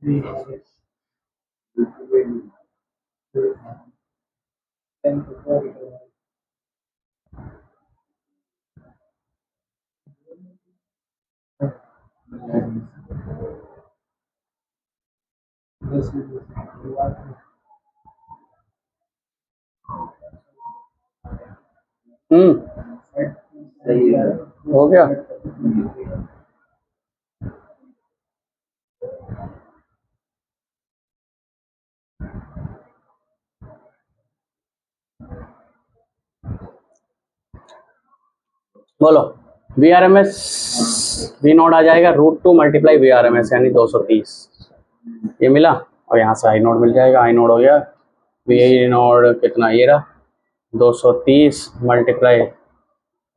सही है। हो गया। बोलो V R M S V naught आ जाएगा √2 multiply V R M S यानी 230 ये मिला और यहाँ से आई नोड मिल जाएगा। आई नोड हो गया वी नोड कितना ये रहा 230 मल्टीप्लाई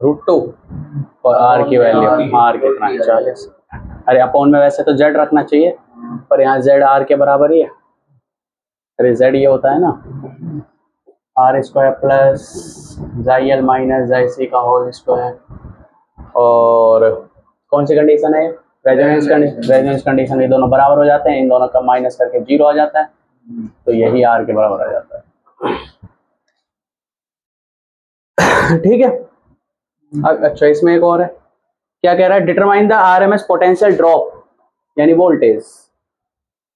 √2 और आर की वैल्यू आर कितना है 40। अरे अपॉन में वैसे तो जेड रखना चाहिए पर यहाँ जेड आर के बराबर ही है। अरे जेड ये होता है ना are square plus xi L minus जाई सी का होल स्क्वायर। और कौन सी कंडीशन है रेजोनेंस कंडीशन ये दोनों बराबर हो जाते हैं इन दोनों का माइनस करके 0 आ जाता है तो यही आर के बराबर आ जाता है। ठीक है। अच्छा इसमें एक और है क्या कह रहा है determine the RMS potential drop यानी voltage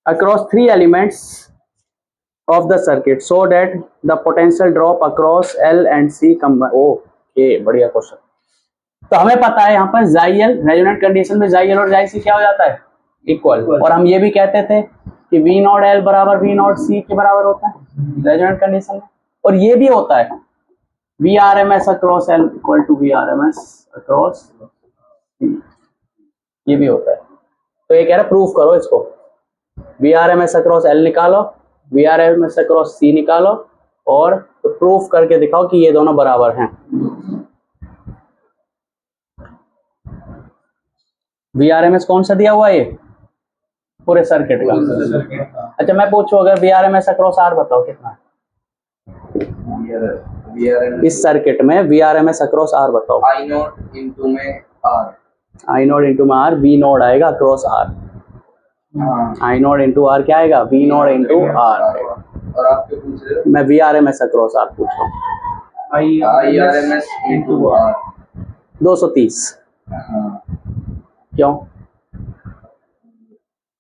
across 3 elements of the circuit so that the potential drop across L and C okay बढ़िया क्वेश्चन। तो हमें पता है यहाँ पर जाइल रेजोनेंट कंडीशन में जाइल और जाई सी क्या हो जाता है इक्वल और हम ये भी कहते थे कि V नॉट L बराबर V नॉट C के बराबर होता है रेजोनेंट कंडीशन में और ये भी होता है VRMS across L equal to VRMS across C ये भी होता है। तो ये कह रहा है प्रूफ करो इसको VRMS अक्रॉस L निकालो VRMS अक्रॉस C निकालो और प्रूफ करके दिखाओ कि ये दोनों बराबर हैं। VRMS कौन सा दिया हुआ है ये पूरे सर्किट का। अच्छा मैं पूछूं अगर VRMS अक्रॉस R बताओ कितना है इस सर्किट में VRMS अक्रॉस R बताओ। I नोट इंटू में R I नोट इंटू में R V नोट आएगा across R I note into R क्या आएगा V नोट इंटू R और आप क्या पूछ रहे हो मैं VRMS अक्रॉस R पूछ रहा हूँ IRMS इंटू R 230 क्यों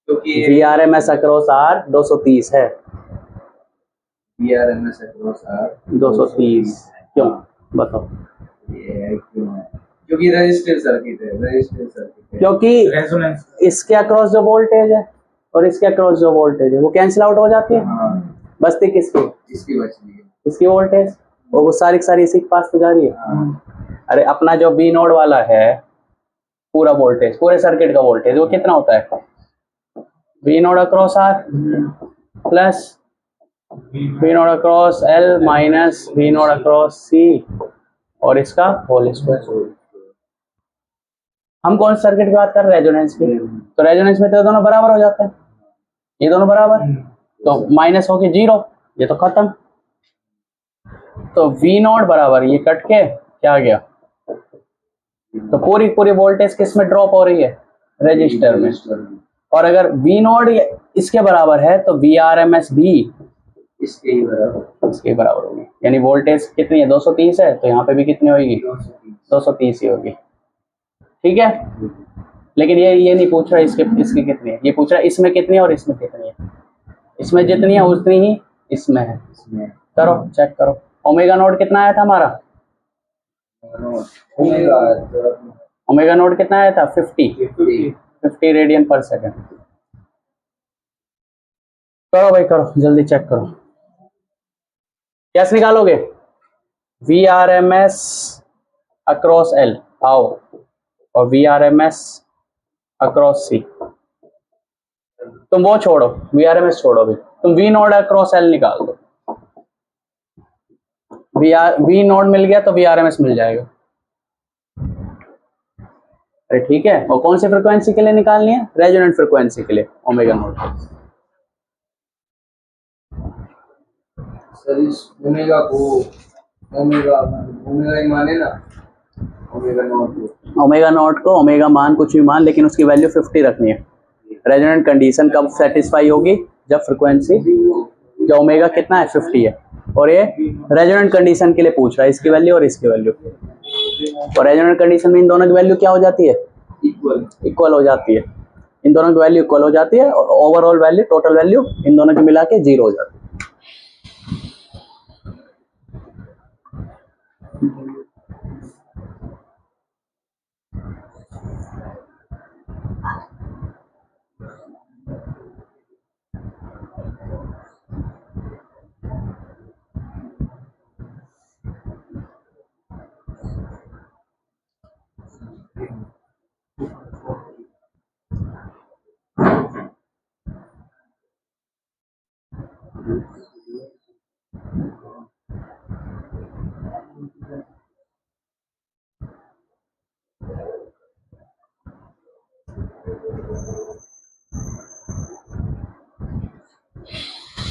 क्योंकि VRMS अक्रॉस R 230 है VRMS अक्रॉस R 230 क्यों बताओ। ये क्यों है क्योंकि रेजिस्टिव सर्किट है क्योंकि इसके अक्रॉस जो वोल्टेज है और इसके अक्रॉस जो वोल्टेज है वो कैंसिल आउट हो जाती है बचती किसकी इसकी बचती है इसकी वोल्टेज वो सारी इसी के पास तो जा रही है। अरे अपना जो बी नोड वाला है पूरा वोल्टेज पूरे सर्किट का वोल्टेज वो कितना होता है V naught across R plus V naught across L minus V naught across C और इसका होल स्क्वायर। हम कौन सा सर्किट की बात कर रहे हैं रेजोनेंस की तो रेजोनेंस में तो दोनों बराबर हो जाते हैं ये दोनों बराबर तो माइनस होके 0 ये तो खत्म। तो वी नोट बराबर ये कट के क्या आ गया तो पूरी वोल्टेज किस में ड्रॉप हो रही है रजिस्टर में और अगर वी नोट इसके बराबर है तो VRMS भी इसके बराबर होगी यानी वोल्टेज कितनी है 230 है तो यहाँ पे भी कितनी होगी 230 ही होगी। ठीक है लेकिन ये नहीं पूछ रहा इसकी कितनी है ये पूछ रहा है इसमें कितनी है और इसमें कितनी है इसमें जितनी है उतनी ही इसमें है। करो चेक करो ओमेगा नोट कितना आया था हमारा ओमेगा नोट कितना आया था 50 रेडियन पर सेकंड। करो भाई करो जल्दी चेक करो कैसे निकालोगे VRMS अक्रॉस L आओ और VRMS अक्रॉस C तुम वो छोड़ो VRMS छोड़ो भी तुम V नोड अक्रॉस L निकाल दो V नोड मिल गया तो VRMS मिल जाएगा। अरे ठीक है और कौन सी फ्रीक्वेंसी के लिए निकालनी है रेजोनेंट फ्रीक्वेंसी के लिए ओमेगा नोड सर इस ओमेगा को ओमेगा ही माने ना ओमेगा नॉट को ओमेगा मान कुछ भी मान लेकिन उसकी वैल्यू 50 रखनी है रेजोनेंट कंडीशन कब सेटिस्फाई होगी? जब फ्रिक्वेंसी जो ओमेगा कितना है 50 है, और ये रेजोनेंट कंडीशन के लिए पूछ रहा है, इसकी वैल्यू और इसकी वैल्यू। और रेजोनेंट कंडीशन में इन दोनों की वैल्यू क्या हो जाती है? इक्वल हो जाती है। इन दोनों की वैल्यू इक्वल हो जाती है और overall value, total value in दोनों की मिला के 0 हो जाती है।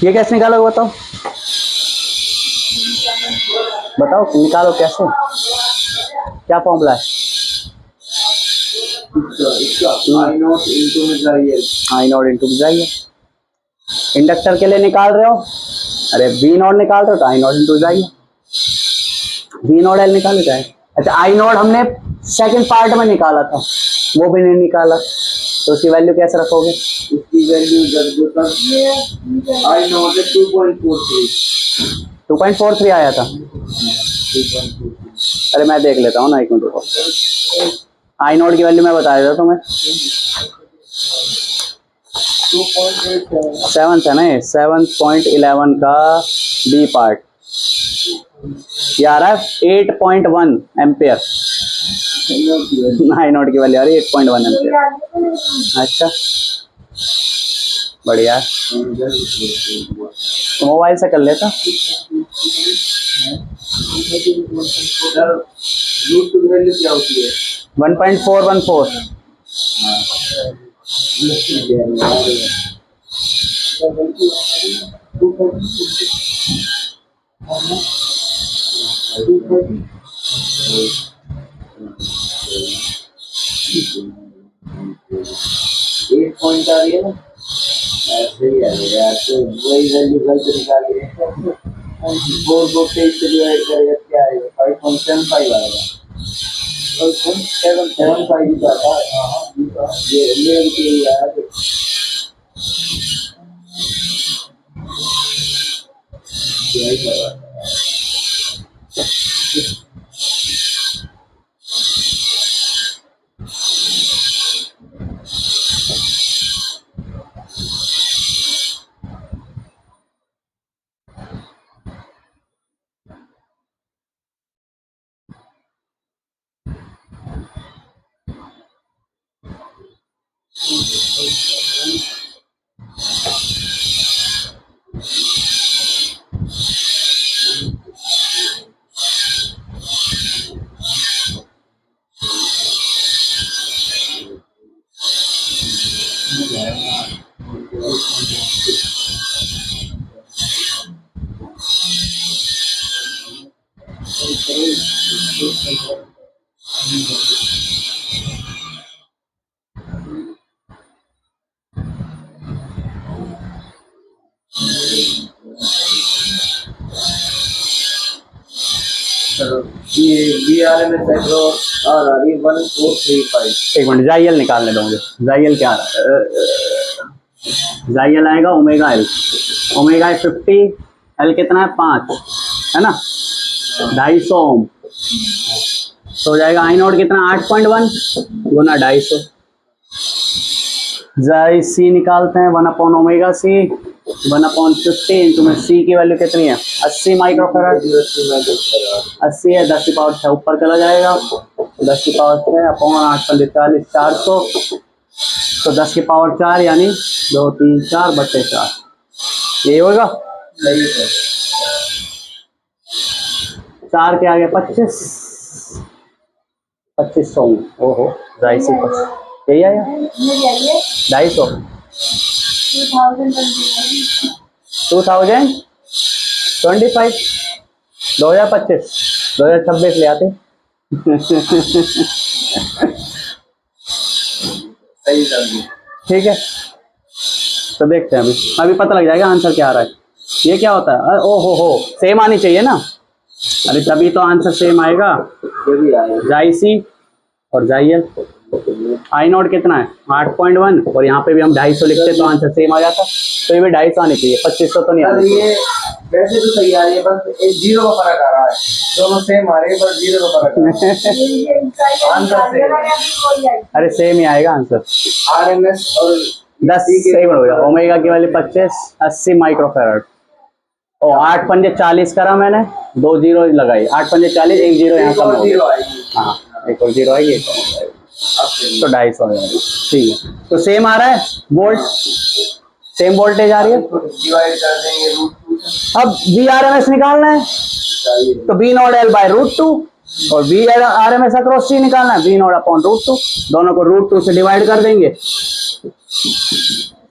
ये कैसे निकालोगे बताओ? बताओ निकालो कैसे, क्या फॉर्मूला है? I नॉट इंटू जाइए, इंडक्टर के लिए निकाल रहे हो, अरे V नॉट निकाल रहे हो तो I नॉट इंटू जाइए, V नॉट L निकाले जाए। अच्छा I नॉट हमने सेकंड पार्ट में निकाला था, वो भी नहीं निकाला, तो उसकी वैल्यू कैसे रखोगे? उसकी वैल्यू I नॉट 2.43 आया था। अरे मैं देख लेता हूँ ना, एक मिनट। I नॉट की वैल्यू मैं बता देता तुम्हें, 7 है ना, 7.11 का B पार्ट, ये आ रहा है 8.1 एम्पियर। I नॉट की वैल्यू आ रही है 8.1 एम्पियर। अच्छा बढ़िया, तो मोबाइल से कर लेता। वैल्यू क्या होती है? 1.414। एक पॉइंट आ रही है ना, ऐसे ही आ रही है यार, तो वही वैल्यू गलत निकाली है। 4 से डिवाइड करेगा क्या आएगा? 5.75 आएगा। 7.75 ही था, ये मेरे के लिए आया तो यही था। ये VRMS आ रही है 1435। एक मिनट, जाइयल निकालने दोगे? जाइयल क्या आ रहा है? जाइयल आएगा ओमेगा एल, ओमेगा 50, एल कितना है 5 है ना, 250 ओम, तो हो जाएगा I नॉट कितना 8.1 गुना 250। जाई सी निकालते हैं, 1 ओमेगा सी 1/50 इंटू में सी की वैल्यू कितनी है 80 माइक्रोफैराड। 80 है 10 की पावर 6 ऊपर चला जाएगा, 10 की पावर 6 अपॉन 8 400, तो 10 की पावर 4 यानी 2 3 4/4 यही होगा। 4 के आगे 25 2500, ओहो जाई सी यही आया 250 2025 2026 ले आते। सही समझी। ठीक है, तो देखते हैं अभी पता लग जाएगा आंसर क्या आ रहा है। ये क्या होता है? ओ हो, सेम आनी चाहिए ना। अरे तभी तो आंसर सेम आएगा। ये भी आएगा। जाइसी और जाइयल। आई नॉट कितना है? 8.1, और यहाँ पे भी हम 250 लिखते तो आंसर सेम आ जाता। तो ये भी 250 आनी चाहिए, 2500 तो नहीं आनी चाहिए। ये वैसे तो सही आ रही है, बस एक जीरो का फर्क आ रहा है। दोनों सेम आ रहे हैं, पर जीरो का फर्क आ रहा है। आंसर अरे सेम ही आएगा आंसर। RMS और 10 सही हो गया। ओमेगा की वाली 25, 80 माइक्रोफेराड। ओ 8 पंजे 40 करा मैंने, 2 जीरो लगाई। 8 पंजे 40, 1 जीरो यहाँ कम हो गया। जीरो आएगी। हाँ, एक और जीरो आएगी, एक और आएगी। तो 250 हो जाएगा। ठीक है, तो सेम आ रहा है वोल्ट, सेम वोल्टेज आ रही है। डिवाइड कर देंगे √2 से। अब VRMS निकालना है, तो V नॉट L बाय √2, और VRMS अक्रॉस C निकालना है, V नॉट अपॉन √2। दोनों को √2 से डिवाइड कर देंगे,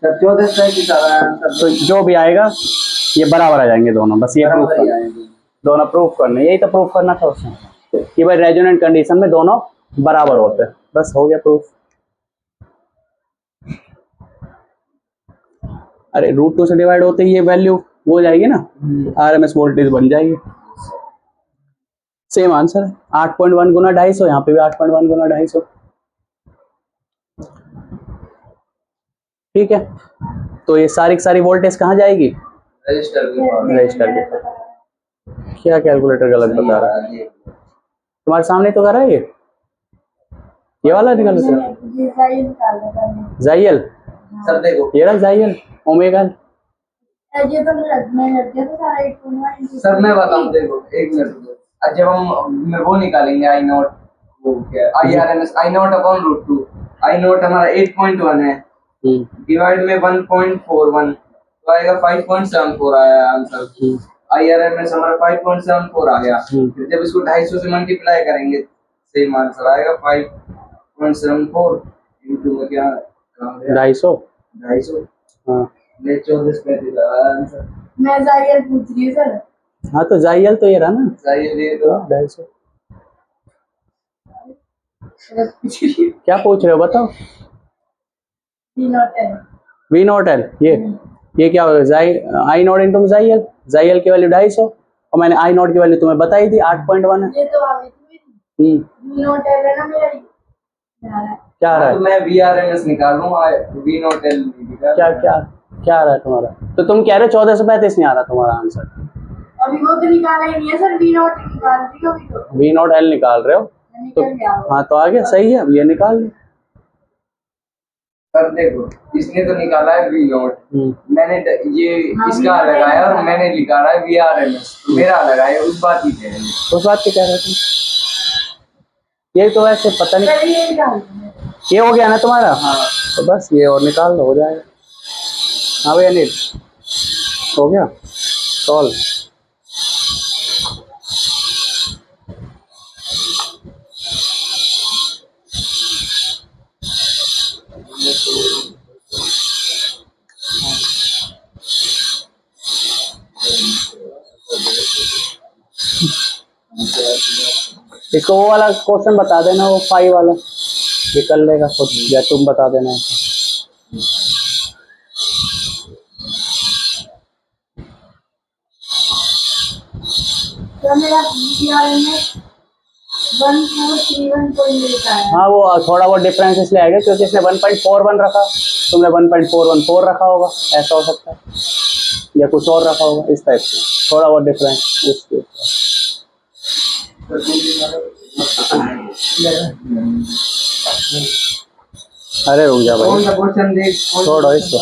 सर 14 की सारा आंसर तो जो भी आएगा ये बराबर आ जाएंगे दोनों। बस ये प्रूफ बराबर ही करना, आएंगे। दोनों प्रूफ करने, यही तो प्रूफ करना था उसमें कि भाई रेजोनेंट कंडीशन में दोनों बराबर होते हैं। बस हो गया प्रूफ। अरे √2 से डिवाइड होते ही ये वैल्यू हो जाएगी ना, RMS वोल्टेज बन जाएगी। सेम आंसर है, 8.1 गुना 250, यहाँ पे भी 8.1 गुना 250। ठीक है, तो ये सारी की सारी वोल्टेज कहाँ जाएगी? रजिस्टर के पास। रजिस्टर के पास। क्या कैलकुलेटर गलत बता रहा है? तुम्हारे सामने तो कर रहा है ये वाला निकाल लो। जाइयल, सर देखो, ये रहा जाइयल, ओमेगा। ये तो मैं लग गया तो सारा 8.1 सर मैं बताऊं, देखो एक मिनट रुको। जब हम वो निकालेंगे आई नॉट, वो क्या IRMS, I not upon √2। I not हमारा 8.1 है, डिवाइड में 1.41, तो आएगा 5.74 आया आंसर। IRMS हमारा 5.74 आ गया। फिर जब इसको 250 से मल्टीप्लाई करेंगे, सेम आंसर आएगा 5.74 इनटू में क्या 250। 250 हाँ ने 14 आंसर। मैं जाइए पूछ रही हूँ सर। हाँ, तो जाइयल तो ये रहा ना, चाहिए दे दो। 250। क्या पूछ रहे हो बताओ? V नॉट L, ये क्या होगा? आई नॉट इंटू जाइयल। जाइयल की वैल्यू 250, और मैंने आई नॉट की वैल्यू तुम्हें बताई थी 8.1 है। ये तो आ गई थी मेरी। V नॉट L है ना मेरा, क्या आ रहा है? तो मैं VRMS निकाल रहा हूँ, V नॉट L निकाल। क्या आ रहा है तुम्हारा? तो तुम कह रहे हो 1435 नहीं आ रहा तुम्हारा आंसर। अभी वो तो निकाला ही नहीं है सर, V नॉट निकाल रही हो अभी तो। V नॉट L निकाल रहे हो तो, निकल गया वो। हाँ तो आ गया, सही है, अब ये निकाल लो। सर देखो, इसने तो निकाला है V नॉट, मैंने ये हाँ, इसका V नॉट लगाया और निकाला। मैंने निकाला है VRMS, तो मेरा लगाया उस बात ही है। उस बात की कह रहे थे, ये तो वैसे पता नहीं। सर ये निकाल दो। ये हो गया ना तुम्हारा? हाँ। तो बस ये और निकाल लो, हो जाएगा। हाँ भैया नीट हो गया सॉल्व। इसको वो वाला क्वेश्चन बता देना, वो 5 वाला, ये कर लेगा खुद, या तुम बता देना ऐसा। तो मेरा VRMS 1431 कोई लिखा है। हाँ, वो थोड़ा बहुत डिफरेंस इसलिए आएगा क्योंकि इसने 1.41 रखा, तुमने 1.414 रखा होगा, ऐसा हो सकता है, या कुछ और रखा होगा इस टाइप से, थोड़ा बहुत डिफरेंस उसके। अरे रुक जा भाई, छोड़ो इसको।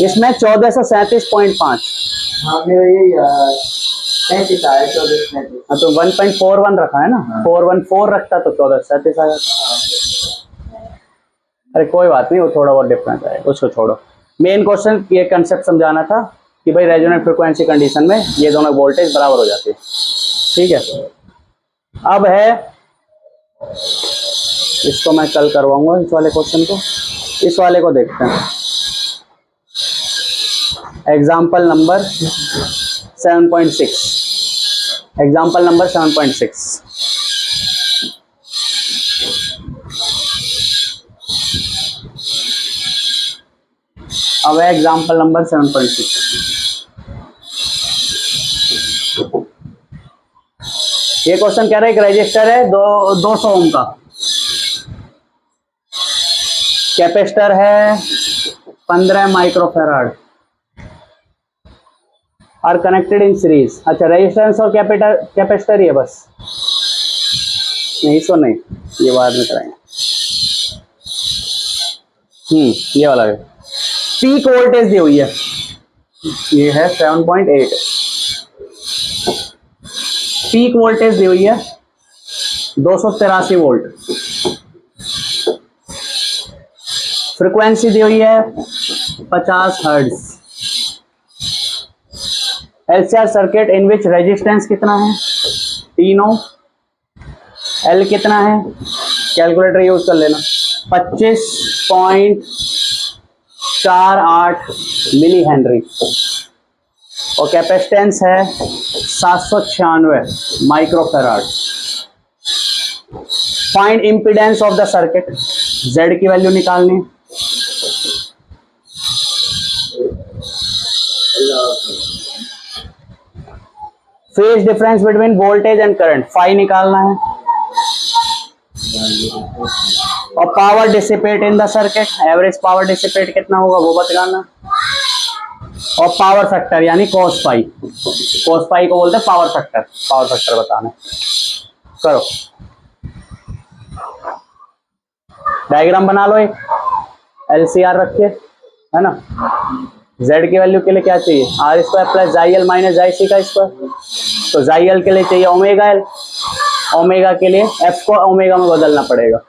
इसमें 1437.5। हाँ मेरा यही 37 आया, 14 हाँ तो 1.41 रखा है ना, 414 रखता तो 1437 आ जाता। अरे कोई बात नहीं, वो थोड़ा बहुत डिफरेंस है, उसको छोड़ो। मेन क्वेश्चन ये कंसेप्ट समझाना था कि भाई रेजोनेंट फ्रीक्वेंसी कंडीशन में ये दोनों वोल्टेज बराबर हो जाते हैं। ठीक है, अब है, इसको मैं कल करवाऊंगा इस वाले क्वेश्चन को। इस वाले को देखते हैं, एग्जाम्पल नंबर 7.6। Example number 7.6। अब है एग्जाम्पल नंबर 7.6। ये क्वेश्चन कह रहा है एक रजिस्टर है 200 ओम का, कैपेसिटर है 15 माइक्रोफैराड और कनेक्टेड इन सीरीज। अच्छा, रेजिस्टेंस और कैपेसिटर ही है बस, नहीं इसको नहीं, ये बाद में कराएंगे। ये वाला है। पीक वोल्टेज दी हुई है, ये है 7.8। पीक वोल्टेज दी हुई है 283 वोल्ट। फ्रीक्वेंसी दी हुई है 50 hertz. LCR circuit in which resistance कितना है 3 ओम, एल कितना है, कैलकुलेटर यूज कर लेना, 25.48 मिली हेनरी, और कैपेसिटेंस है 796 microfarad. Find impedance of the circuit, Z की वैल्यू निकालनी। Phase difference between voltage and current, phi निकालना है, और power dissipate in the circuit, average power dissipate कितना होगा वो बताना, और पावर फैक्टर यानी कॉस पाई, कॉस पाई को बोलते हैं पावर फैक्टर, पावर फैक्टर बताना। करो डायग्राम बना लो, एक एलसीआर रखिए, है ना। जेड की वैल्यू के लिए क्या चाहिए, are square plus xi L minus जाई सी का स्क्वायर, तो जाई एल के लिए चाहिए ओमेगा एल, ओमेगा के लिए एफ को ओमेगा में बदलना पड़ेगा।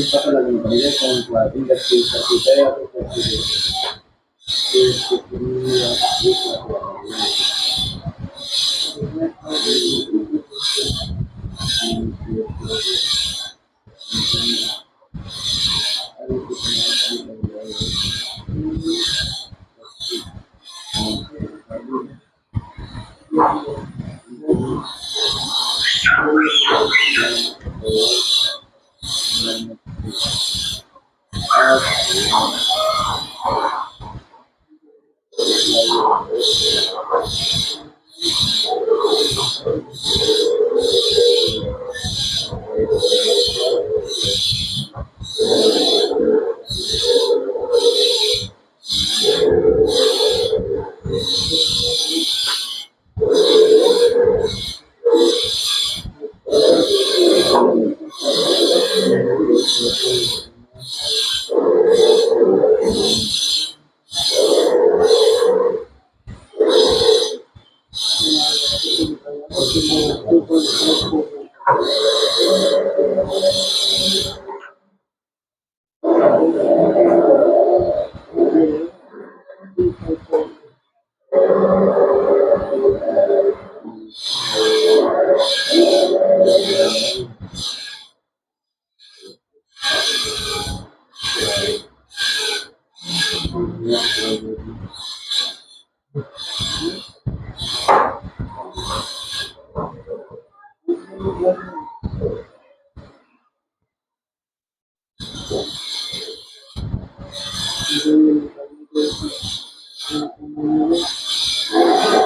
पता लगना पड़ेगा कौन सा इंडस्ट्री सर्किट है या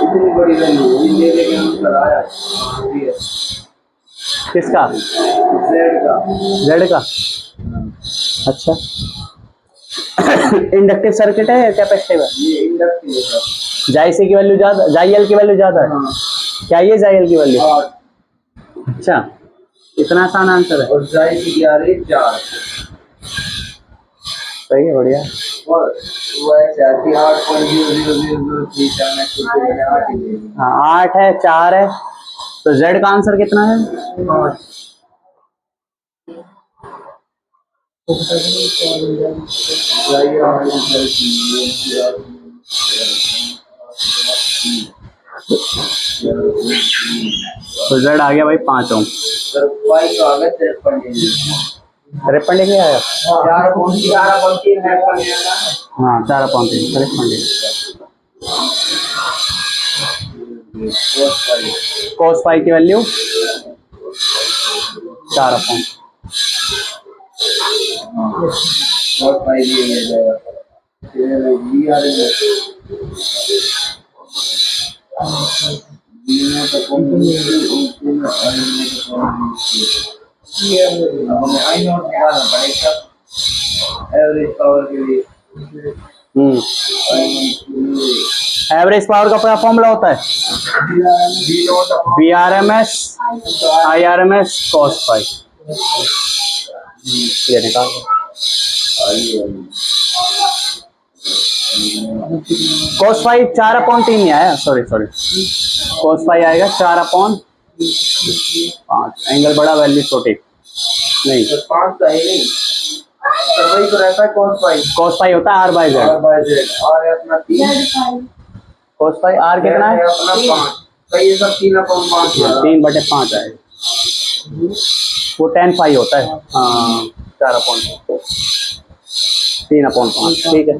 इतनी बड़ी वैल्यू मेरे के अनुसार आया। किसका? जेड का। जेड का। अच्छा इंडक्टिव सर्किट है या कैपेसिटिव है? ये इंडक्टिव है सर। जाइसी की वैल्यू ज्यादा, जाईएल की वैल्यू ज्यादा है। हाँ। क्या ये जाईएल की वैल्यू? 8 अच्छा इतना आसान आंसर है। और जाई की 11 4। सही है, बढ़िया। और वो ऐसे आती 8.00003 में कुछ मैंने 8 ही दे दी। हाँ 8 है, 4 है, तो जेड का आंसर कितना है? 5। जाई तो जेड आ गया भाई 5 ओम। सर वाई तो आ गए 53 लेके आया। 4.3 है पढ़ने का। हाँ 4/3 cos फाई की वैल्यू 4/। और फाइल ये जाएगा आई नोट निकालना पड़ेगा एवरेज पावर के लिए। एवरेज पावर का क्या फॉर्मूला होता है? VRMS IRMS cos phi. ये निकाल cos फाई 4/3 नहीं आया, सॉरी cos फाई आएगा 4/5। एंगल बड़ा वैल्यू छोटी नहीं। 5 का है नहीं सर वही तो रहता है cos फाई होता है R/Z। और अपना 3 cos फाई R कितना है? अपना 5 तो ये सब 3/5 3/5 आएगा। वो tan फाई होता है। हाँ 4/5 3/5 ठीक है।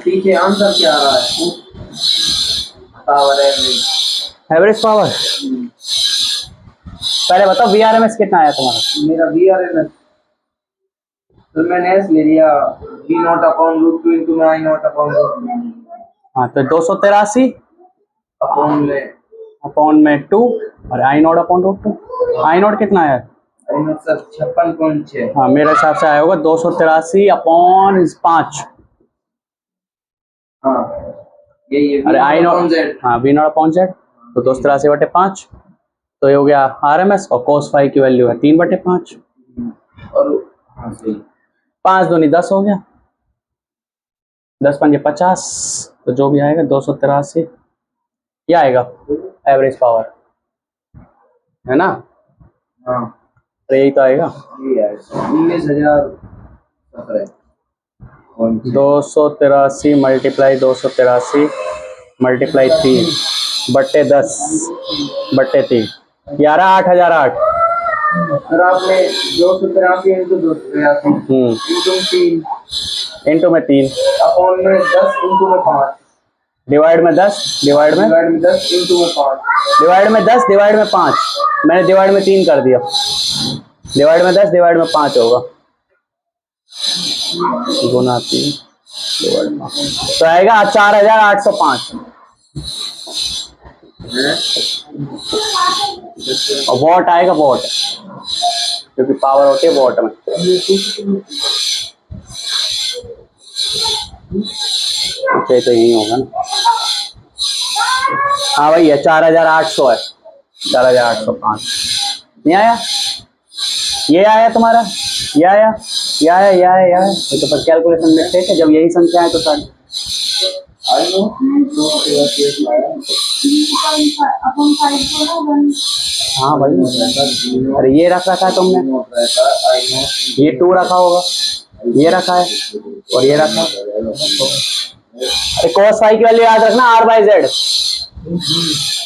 पीछे आंसर क्या आ रहा है? पावर एवरेज पावर पहले बताओ VRMS कितना आया तुम्हारा? मेरा VRMS तो मैंने एस ले लिया V0/√2 into I not upon √2 हाँ तो 283 अपॉन में 2 और I0/√2। I0 कितना आया? आई नॉट सर 56.6। हाँ मेरे हिसाब से आया होगा 283/5। हाँ यही है। अरे I0 हाँ V0/Z तो 283/5 तो ये हो गया RMS और cos फाई की वैल्यू है 3/5 और हाँ सही 5 दूनी 10 हो गया, 10 पंजे 50 तो जो भी आएगा 283 ये आएगा एवरेज पावर है ना। हाँ तो यही तो आएगा ये है 19,017 283 मल्टीप्लाई 283 मल्टीप्लाई 3/10/3 11 8,008 सर आपने 283 इंटू 283 इंटू 3 इंटू में 3 अपॉन में 10 इंटू में 5 डिवाइड में 10 डिवाइड में डिवाइड में 10 इंटू में 5 डिवाइड में 10 डिवाइड में 5 मैंने डिवाइड में 3 कर दिया। डिवाइड में 10 डिवाइड में 5 होगा, गुना 3 डिवाइड में 5 तो आएगा 4805। और वॉट आएगा, वॉट क्योंकि पावर होती है वॉट में। अच्छा तो यही होगा ना। हाँ भैया 4800 है, 4805 नहीं आया। ये आया तुम्हारा, ये आया, ये आया, ये आया, ये आया। तो पर कैलकुलेशन मिस्टेक है, जब यही संख्या है तो सर अपन 5 बोला 1। हाँ भाई, अरे ये रखा है तुमने, ये 2 रखा होगा, ये रखा है और ये रखा है। अरे cos फाई की वैल्यू याद रखना r/z,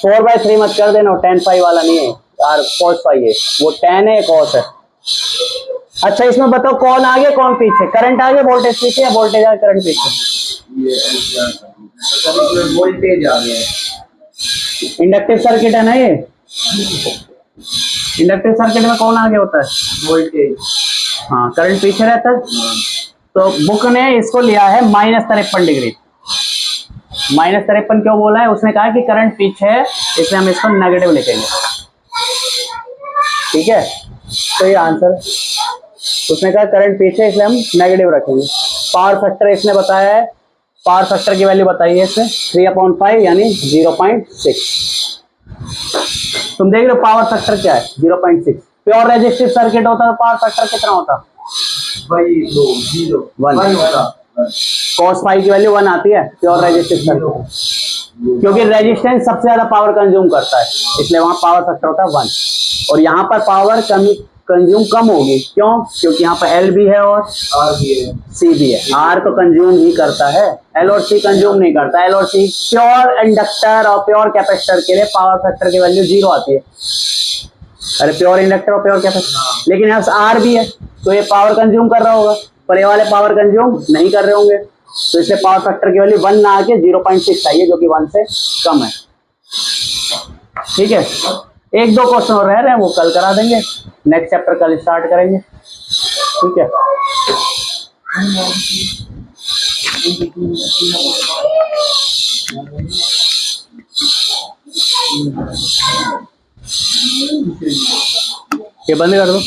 4/3 मत कर देना, 10 फाई वाला नहीं है, r cos फाई है, वो 10 है, cos है। अच्छा इसमें बताओ कौन आगे कौन पीछे, करंट आगे वोल्टेज पीछे या वोल्टेज आगे करंट पीछे? वोल्टेज आ गया है। इंडक्टिव सर्किट है ना ये, इंडक्टिव सर्किट में कौन आगे होता है? वोल्टेज। हाँ करंट पीछे रहता है। तो बुक ने इसको लिया है -53 डिग्री। -53 क्यों बोला है? उसने कहा कि करंट पीछे है इसलिए हम इसको नेगेटिव लिखेंगे। ठीक है, तो ये आंसर है। उसने कहा करंट पीछे इसलिए हम नेगेटिव रखेंगे। पावर फैक्टर इसने बताया है, पावर फैक्टर की वैल्यू बताई है इसने 3/5 यानी 0.6। तुम देख रहे हो पावर फैक्टर क्या है, 0.6। प्योर रेजिस्टिव सर्किट होता तो पावर फैक्टर कितना होता? वही 0 1 होगा। cos फाई की वैल्यू 1 आती है प्योर रेजिस्टिव सर्किट, क्योंकि रेजिस्टेंस सबसे ज्यादा पावर कंज्यूम करता है इसलिए वहां पावर फैक्टर होता है 1। और यहाँ पर पावर कंज्यूम कम होगी, क्यों? क्योंकि यहाँ पर L भी है और R भी है, C भी है। R तो कंज्यूम ही करता है, L और C कंज्यूम नहीं करता। L और C प्योर इंडक्टर और प्योर कैपेसिटर के लिए पावर फैक्टर की वैल्यू 0 आती है। अरे प्योर इंडक्टर और प्योर कैपेसिटर, लेकिन यहाँ R भी है तो ये पावर कंज्यूम कर रहा होगा, पर ये वाले पावर कंज्यूम नहीं कर रहे होंगे, तो इसलिए पावर फैक्टर की वैल्यू 1 ना आके 0.6 चाहिए जो कि 1 से कम है। ठीक है, 1-2 क्वेश्चन और रह रहे हैं वो कल करा देंगे, नेक्स्ट चैप्टर कल स्टार्ट करेंगे। ठीक है, ये बंद कर दो।